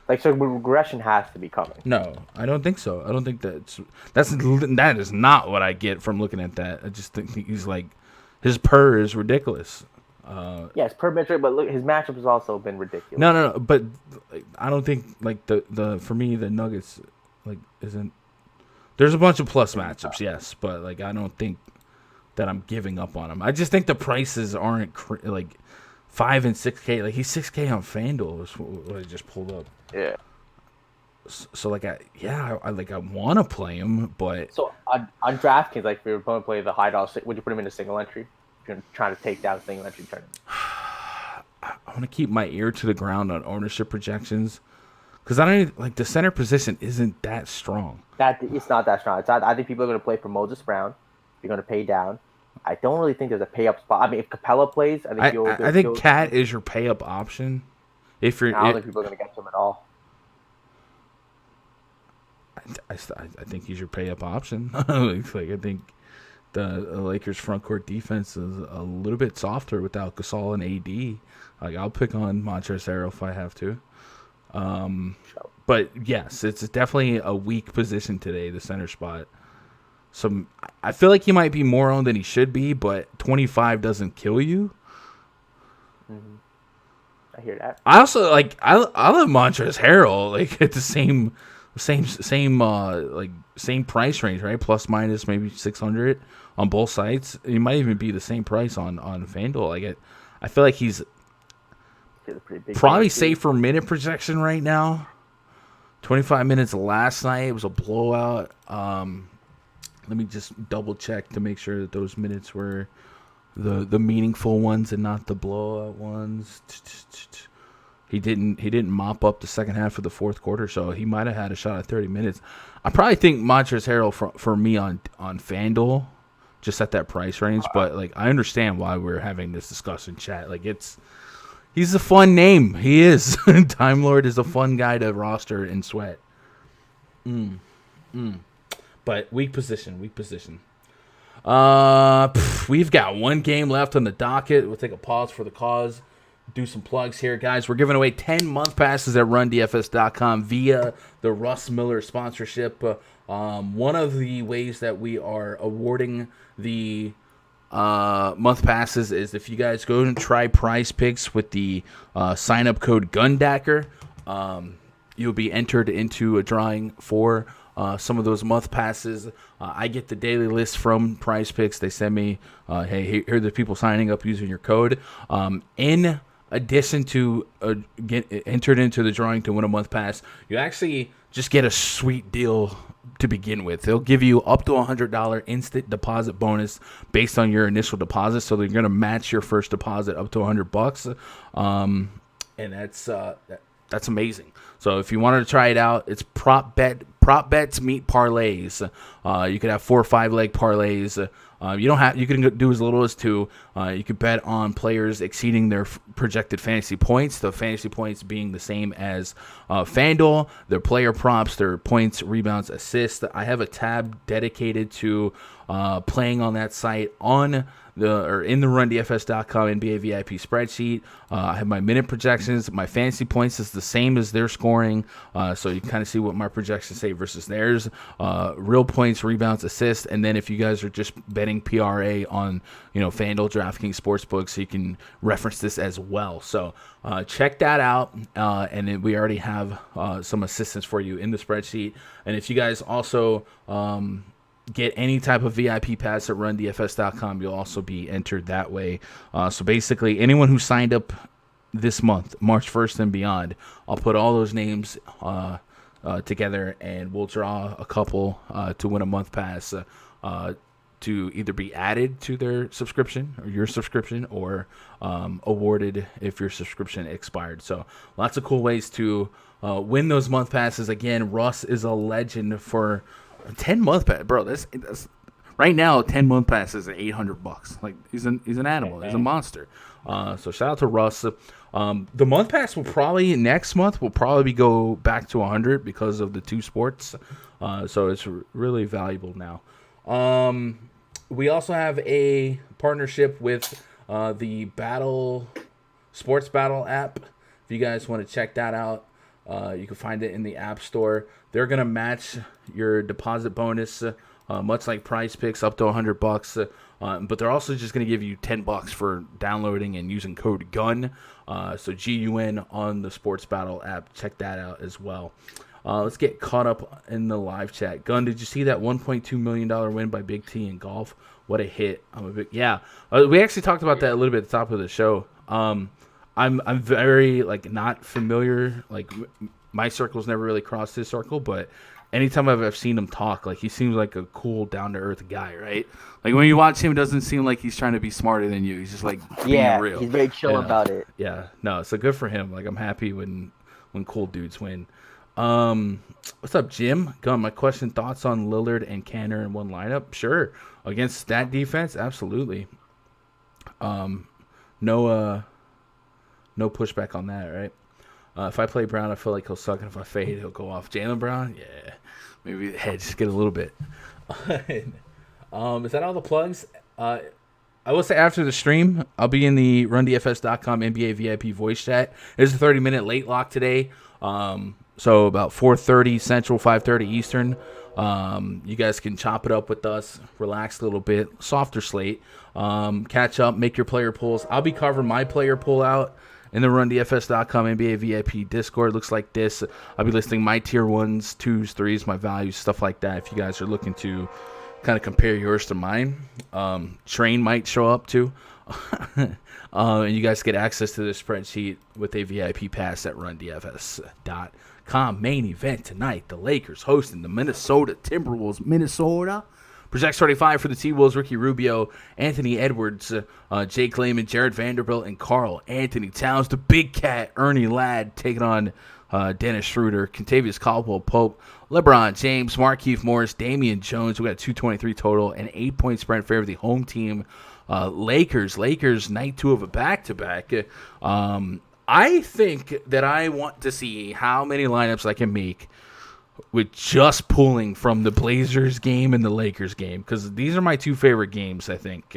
Like, so regression has to be coming. No, I don't think so. I don't think that is not what I get from looking at that. I just think he's like, his per is ridiculous. Yes, per metric, but look, his matchup has also been ridiculous. No, but like, I don't think like the for me the Nuggets like isn't. There's a bunch of plus matchups, yes, but like I don't think that I'm giving up on him. I just think the prices aren't like 5 and 6K. Like he's 6K on FanDuel is what I just pulled up. Yeah. So like I want to play him, but so on DraftKings, like if you're going to play the high dollar, would you put him in a single entry? If you're trying to take down a single entry tournament. I want to keep my ear to the ground on ownership projections because I don't like the center position isn't that strong. It's not that strong. I think people are going to play for Moses Brown. You're going to pay down. I don't really think there's a pay up spot. I mean, if Capella plays, I think Cat is your pay up option. If you're, I don't think people are going to get to him at all. I think he's your pay up option. Like I think the Lakers front court defense is a little bit softer without Gasol and AD. Like I'll pick on Montrezl Harrell if I have to. But yes, it's definitely a weak position today, the center spot. So I feel like he might be more owned than he should be, but 25 doesn't kill you. Mm-hmm. I hear that. I also like I love Montrezl Harrell like at the same price range, right? Plus minus maybe 600 on both sides. It might even be the same price on FanDuel. I feel like he's probably safer minute projection right now. 25 minutes last night. It was a blowout. Let me just double check to make sure that those minutes were the meaningful ones and not the blowout ones. He didn't mop up the second half of the fourth quarter, so he might have had a shot at 30 minutes. I probably think Montrezl Harrell for me on FanDuel, just at that price range. But like I understand why we're having this discussion, chat. Like he's a fun name. He is. Time Lord is a fun guy to roster and sweat. But weak position. We've got one game left on the docket. We'll take a pause for the cause. Do some plugs here, guys. We're giving away 10 month passes at RunDFS.com via the Russ Miller sponsorship. One of the ways that we are awarding the month passes is if you guys go and try PrizePicks with the sign up code GUNDACKER, you'll be entered into a drawing for some of those month passes. I get the daily list from PrizePicks. They send me, hey, here are the people signing up using your code. In addition to get entered into the drawing to win a month pass, you actually just get a sweet deal to begin with. They'll give you up to $100 instant deposit bonus based on your initial deposit. So they're going to match your first deposit up to $100. And that's amazing. So if you wanted to try it out, it's prop bets meet parlays. You could have 4 or 5 leg parlays. You can do as little as 2. You could bet on players exceeding their projected fantasy points. The fantasy points being the same as FanDuel. Their player props, their points, rebounds, assists. I have a tab dedicated to playing on that site in the RunDFS.com NBA VIP spreadsheet. I have my minute projections. My fantasy points is the same as their scoring, so you kind of see what my projections say versus theirs. Real points, rebounds, assists, and then if you guys are just betting PRA on FanDuel, DraftKings Sportsbook, so you can reference this as well. So check that out, and then we already have some assistance for you in the spreadsheet. And if you guys also get any type of VIP pass at RunDFS.com, you'll also be entered that way. So basically, anyone who signed up this month, March 1st and beyond, I'll put all those names together, and we'll draw a couple to win a month pass to either be added to their subscription or your subscription, or awarded if your subscription expired. So lots of cool ways to win those month passes. Again, Russ is a legend for 10-month pass, bro. That's right now. 10-month pass is $800. Like he's an animal. He's a monster. So shout out to Russ. The month pass will probably next month will probably go back to 100 because of the 2 sports. So it's really valuable now. We also have a partnership with the Sports Battle app. If you guys want to check that out, you can find it in the App Store. They're gonna match your deposit bonus, much like PrizePicks, up to $100. But they're also just gonna give you $10 for downloading and using code GUN. So GUN on the Sports Battle app. Check that out as well. Let's get caught up in the live chat. Gun, did you see that $1.2 million win by Big T in golf? What a hit! We actually talked about that a little bit at the top of the show. I'm very not familiar. My circle's never really crossed his circle, but anytime I've seen him talk, he seems like a cool, down to earth guy, right? When you watch him, it doesn't seem like he's trying to be smarter than you. He's just being real. He's very chill about it. Yeah, no, so good for him. I'm happy when cool dudes win. What's up, Jim? Gun, my question, thoughts on Lillard and Kanter in one lineup? Sure. Against that defense, absolutely. No pushback on that, right? If I play Brown, I feel like he'll suck, and if I fade, he'll go off. Jaylen Brown, yeah, maybe the head just get a little bit. Is that all the plugs? I will say after the stream, I'll be in the RunDFS.com NBA VIP voice chat. There's a 30-minute late lock today, so about 4:30 Central, 5:30 Eastern. You guys can chop it up with us, relax a little bit, softer slate, catch up, make your player pools. I'll be covering my player pool out in the RunDFS.com NBA VIP Discord. Looks like this. I'll be listing my tier 1s, 2s, 3s, my values, stuff like that. If you guys are looking to kind of compare yours to mine, Train might show up too. And you guys get access to the spreadsheet with a VIP pass at RunDFS.com. Main event tonight, the Lakers hosting the Minnesota Timberwolves. Minnesota. Project 35 for the T-Wolves, Ricky Rubio, Anthony Edwards, Jake Layman, Jared Vanderbilt, and Karl Anthony Towns. The Big Cat, Ernie Ladd, taking on Dennis Schroeder, Kentavious Caldwell-Pope, LeBron James, Markieff Morris, Damian Jones. We got 223 total and 8-point spread in favor of the home team. Lakers, night 2 of a back-to-back. I think that I want to see how many lineups I can make with just pulling from the Blazers game and the Lakers game, because these are my 2 favorite games, I think.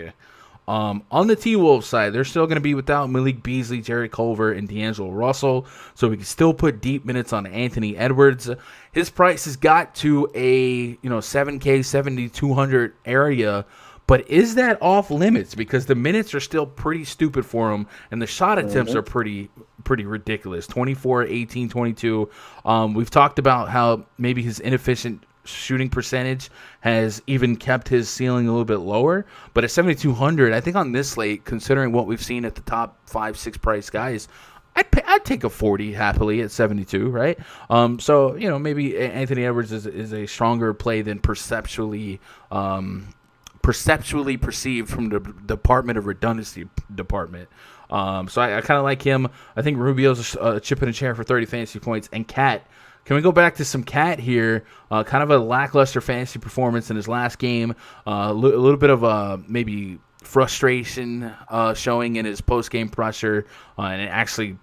On the T-Wolves side, they're still going to be without Malik Beasley, Jerry Culver, and D'Angelo Russell, so we can still put deep minutes on Anthony Edwards. His price has got to a $7K, $7,200 area, But is that off limits? Because the minutes are still pretty stupid for him, and the shot attempts are pretty ridiculous. 24, 18, 22. We've talked about how maybe his inefficient shooting percentage has even kept his ceiling a little bit lower. But at 7,200, I think on this slate, considering what we've seen at the top 5-6 price guys, I'd take a 40 happily at 72, right? So, maybe Anthony Edwards is a stronger play than perceptually perceived from the Department of Redundancy department. So I kind of like him. I think Rubio's a chip in a chair for 30 fantasy points. And Cat, can we go back to some Cat here? Kind of a lackluster fantasy performance in his last game. A little bit of maybe frustration showing in his post-game pressure. And it actually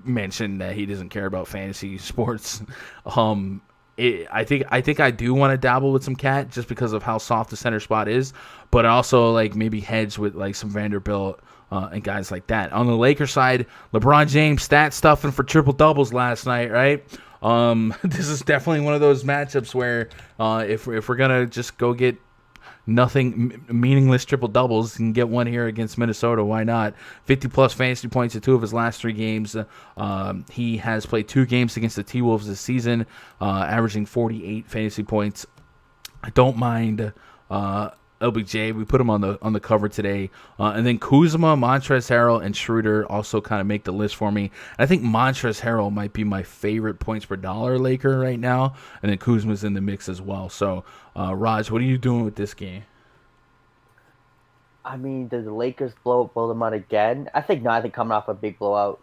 mentioned that he doesn't care about fantasy sports. I think I do want to dabble with some Cat just because of how soft the center spot is, but also maybe hedge with some Vanderbilt and guys like that. On the Lakers side, LeBron James stat stuffing for triple doubles last night, right? This is definitely one of those matchups where if we're gonna just go get nothing meaningless triple doubles, and get one here against Minnesota, why not? 50 plus fantasy points in 2 of his last 3 games. He has played 2 games against the T-Wolves this season, averaging 48 fantasy points. I don't mind LBJ. We put him on the cover today, and then Kuzma, Montrezl Harrell, and Schroeder also kind of make the list for me. And I think Montrezl Harrell might be my favorite points per dollar Laker right now, and then Kuzma's in the mix as well. So, Raj, what are you doing with this game? I mean, did the Lakers blow them out again? I think not. I think coming off a big blowout,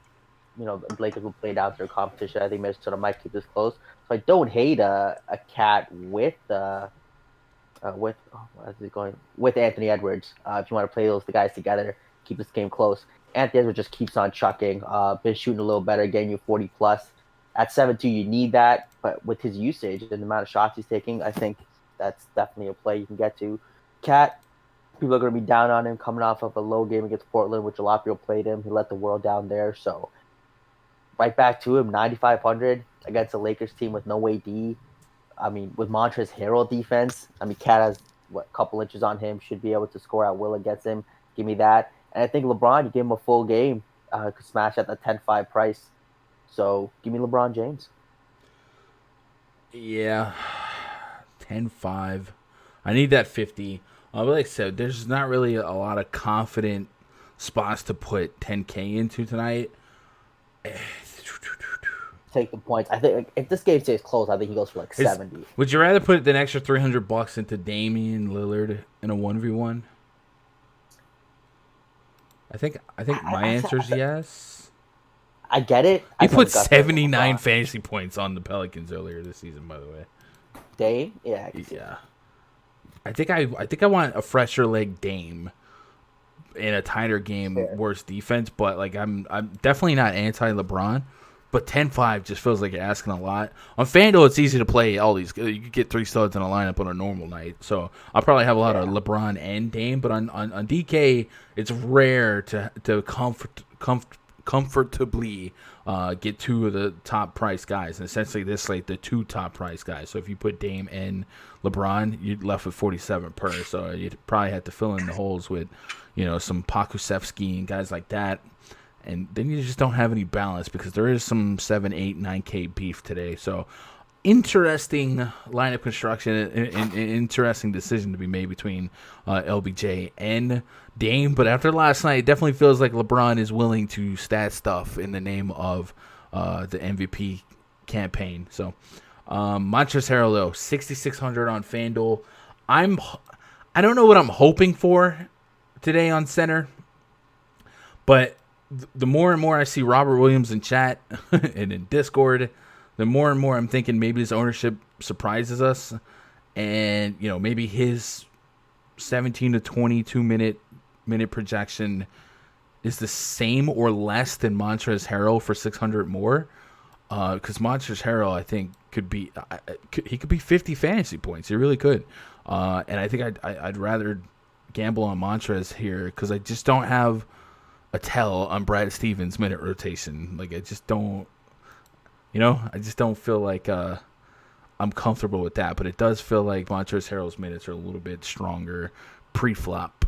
the Lakers will play down their competition. I think Minnesota might keep this close. So I don't hate a Cat with Anthony Edwards. If you want to play the guys together, keep this game close. Anthony Edwards just keeps on chucking. Been shooting a little better, getting you 40 plus. At 7-2, you need that, but with his usage and the amount of shots he's taking, I think that's definitely a play you can get to. Cat, people are going to be down on him coming off of a low game against Portland, which a lot of people played him. He let the world down there, so right back to him, 9,500 against a Lakers team with no AD. I mean, with Montrezl Harrell defense, Cat has a couple inches on him, should be able to score at will against him. Give me that. And I think LeBron, you give him a full game, could smash at the 10-5 price. So give me LeBron James. Yeah, 10-5. I need that 50. But like I said, there's not really a lot of confident spots to put 10K into tonight. Take the points. I think if this game stays close, I think he goes for 70. Would you rather put an extra $300 into Damian Lillard in a 1v1? I think my answer is yes. I get it. He put 79 fantasy points on the Pelicans earlier this season, by the way. Dame? Yeah. I think I want a fresher leg Dame in a tighter game, worse defense, but I'm definitely not anti LeBron. But 10-5 just feels like you're asking a lot. On FanDuel, it's easy to play all these. You could get 3 studs in a lineup on a normal night. So I'll probably have a lot of LeBron and Dame. But on DK, it's rare to comfortably get 2 of the top price guys. And essentially this slate, the 2 top price guys. So if you put Dame and LeBron, you're left with 47 per. So you'd probably have to fill in the holes with, some Pokusevski and guys like that. And then you just don't have any balance because there is some 7, 8, 9K beef today. So interesting lineup construction and interesting decision to be made between LBJ and Dame. But after last night, it definitely feels like LeBron is willing to stat stuff in the name of the MVP campaign. So Montrezl Harrell, though, 6,600 on FanDuel. I don't know what I'm hoping for today on center, but the more and more I see Robert Williams in chat and in Discord, the more and more I'm thinking maybe his ownership surprises us. And, maybe his 17 to 22 minute projection is the same or less than Montrezl Harrell for 600 more. Because Montrezl Harrell, I think, could be 50 fantasy points. He really could. And I think I'd rather gamble on Montrezl here because I just don't have a tell on Brad Stevens' minute rotation. I just don't, I just don't feel like I'm comfortable with that. But it does feel like Montrezl Harrell's minutes are a little bit stronger pre-flop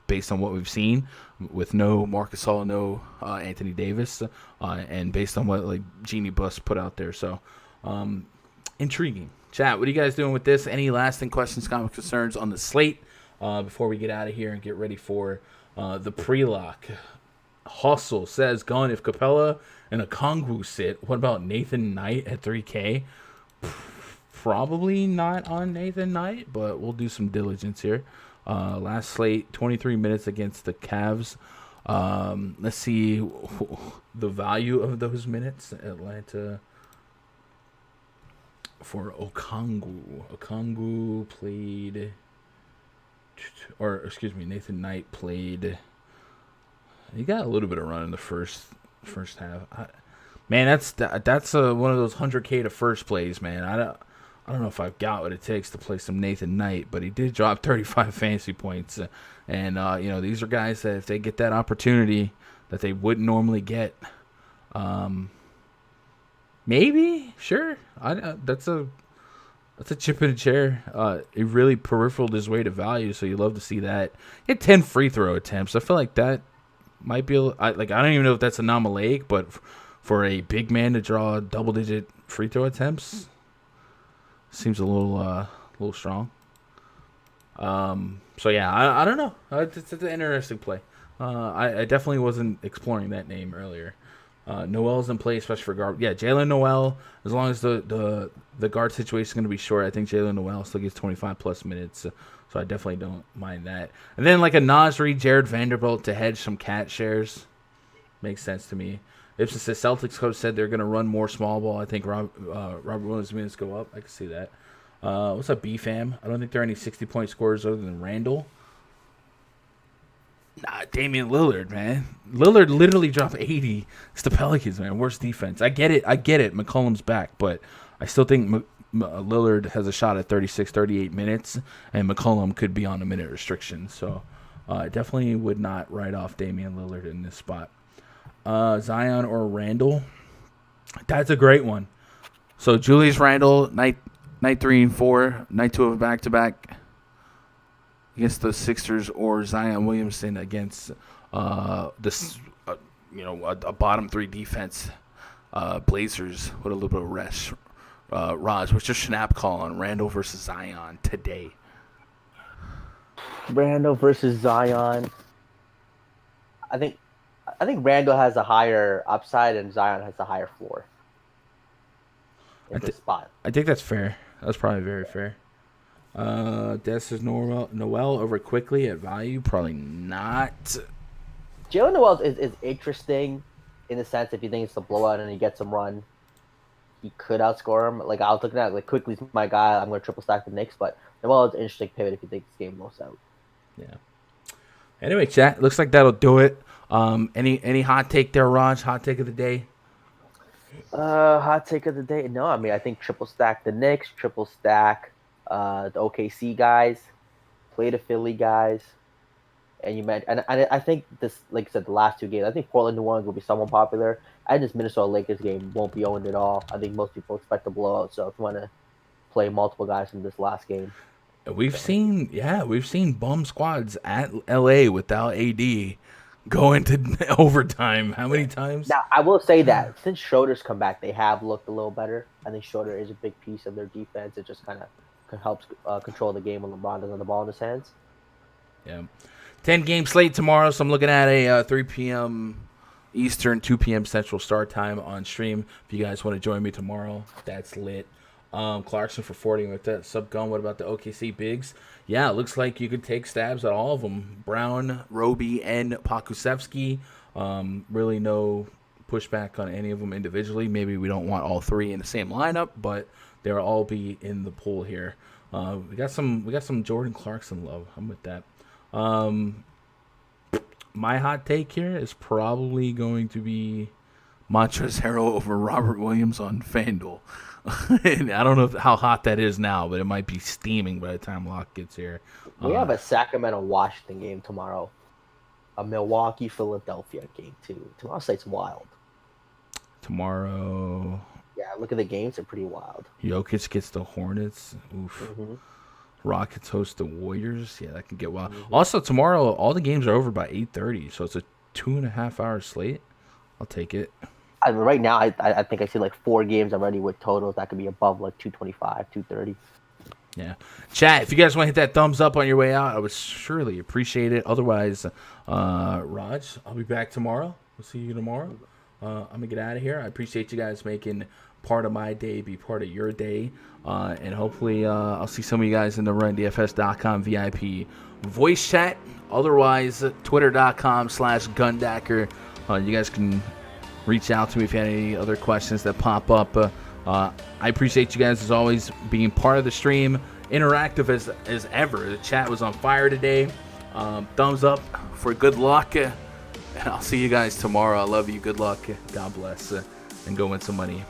based on what we've seen with no Marcus Hall, no Anthony Davis, and based on what like Genie Bus put out there. So intriguing. Chat, what are you guys doing with this? Any lasting questions, comments, concerns on the slate before we get out of here and get ready for the pre-lock? Hustle says, gone if Capella and a Kongwu sit. What about Nathan Knight at 3K? Probably not on Nathan Knight, but we'll do some diligence here. Last slate, 23 minutes against the Cavs. Let's see the value of those minutes. Atlanta for Okongwu. Okongwu played, or excuse me, Nathan Knight played. He got a little bit of run in the first half. Man, that's one of those 100K to first plays, man. I don't know if I've got what it takes to play some Nathan Knight, but he did drop 35 fantasy points. And, these are guys that if they get that opportunity that they wouldn't normally get, maybe, sure. That's a chip in a chair. He really peripheraled his way to value, so you love to see that. He had 10 free throw attempts. I feel like that might be, I don't even know if that's anomalaic, but for a big man to draw double-digit free throw attempts, seems a little strong. So yeah, I don't know. It's an interesting play. I definitely wasn't exploring that name earlier. Noel's in play, especially for guard. Yeah, Jalen Noel. As long as the guard situation is going to be short, I think Jalen Noel still gets 25 plus minutes. So I definitely don't mind that. And then like a Nasri, Jared Vanderbilt to hedge some cat shares makes sense to me. If the Celtics coach said they're going to run more small ball, I think Robert Williams' minutes go up. I can see that. What's up, B-Fam? I don't think there are any 60-point scorers other than Randall. Nah, Damian Lillard, man. Lillard literally dropped 80. It's the Pelicans, man. Worst defense. I get it. McCollum's back, but I still think Lillard has a shot at 36, 38 minutes, and McCollum could be on a minute restriction. So I definitely would not write off Damian Lillard in this spot. Zion or Randall? That's a great one. So Julius Randle, night 3 and 4, night 2 of a back-to-back against the Sixers, or Zion Williamson against a bottom 3 defense, Blazers with a little bit of rest. Raj, what's your snap call on Randall versus Zion today? Randall versus Zion. I think Randall has a higher upside and Zion has a higher floor in this spot. I think that's fair. That's probably very fair. Des is Noel over quickly at value. Probably not. Jalen Noel is interesting in the sense if you think it's a blowout and he gets some run, he could outscore him. Like I was looking at quickly's my guy. I'm going to triple stack the Knicks, but Noel is an interesting pivot if you think this game blows out. Yeah. Anyway, chat. Looks like that'll do it. Any hot take there, Raj? Hot take of the day? Hot take of the day? No, I mean I think triple stack the Knicks, triple stack the OKC guys, play the Philly guys, and you mentioned, and I think this, like I said, the last 2 games, I think Portland New Orleans will be somewhat popular. I think this Minnesota Lakers game won't be owned at all. I think most people expect a blowout. So if you want to play multiple guys from this last game, we've seen bum squads at LA without AD go into overtime. How many times? Now I will say that since Schroeder's come back, they have looked a little better. I think Schroeder is a big piece of their defense. It just kind of helps control the game when LeBron doesn't have the ball in his hands. Yeah. 10-game slate tomorrow, so I'm looking at a 3 p.m. Eastern, 2 p.m. Central start time on stream. If you guys want to join me tomorrow, that's lit. Clarkson for 40 with that sub gun. What about the OKC bigs? Yeah, it looks like you could take stabs at all of them. Brown, Roby, and Pokusevski. Really no pushback on any of them individually. Maybe we don't want all 3 in the same lineup, but they'll all be in the pool here. We got some Jordan Clarkson love. I'm with that. My hot take here is probably going to be Montrezl over Robert Williams on FanDuel. And I don't know how hot that is now, but it might be steaming by the time Locke gets here. We have a Sacramento-Washington game tomorrow. A Milwaukee-Philadelphia game, too. Tomorrow's slate's wild. Tomorrow... Yeah, look at the games. They're pretty wild. Jokic gets the Hornets. Oof. Mm-hmm. Rockets host the Warriors. Yeah, that can get wild. Also, tomorrow, all the games are over by 8:30, so it's a 2.5-hour slate. I'll take it. Right now, I think I see like 4 games already with totals that could be above like 225, 230. Yeah. Chat, if you guys want to hit that thumbs up on your way out, I would surely appreciate it. Otherwise, Raj, I'll be back tomorrow. We'll see you tomorrow. I'm going to get out of here. I appreciate you guys making part of my day be part of your day. And hopefully I'll see some of you guys in the RunDFS.com VIP voice chat. Otherwise, Twitter.com/Gundacker. You guys can reach out to me if you have any other questions that pop up. I appreciate you guys, as always, being part of the stream. Interactive as ever. The chat was on fire today. Thumbs up for good luck. And I'll see you guys tomorrow. I love you. Good luck. God bless. And go win some money.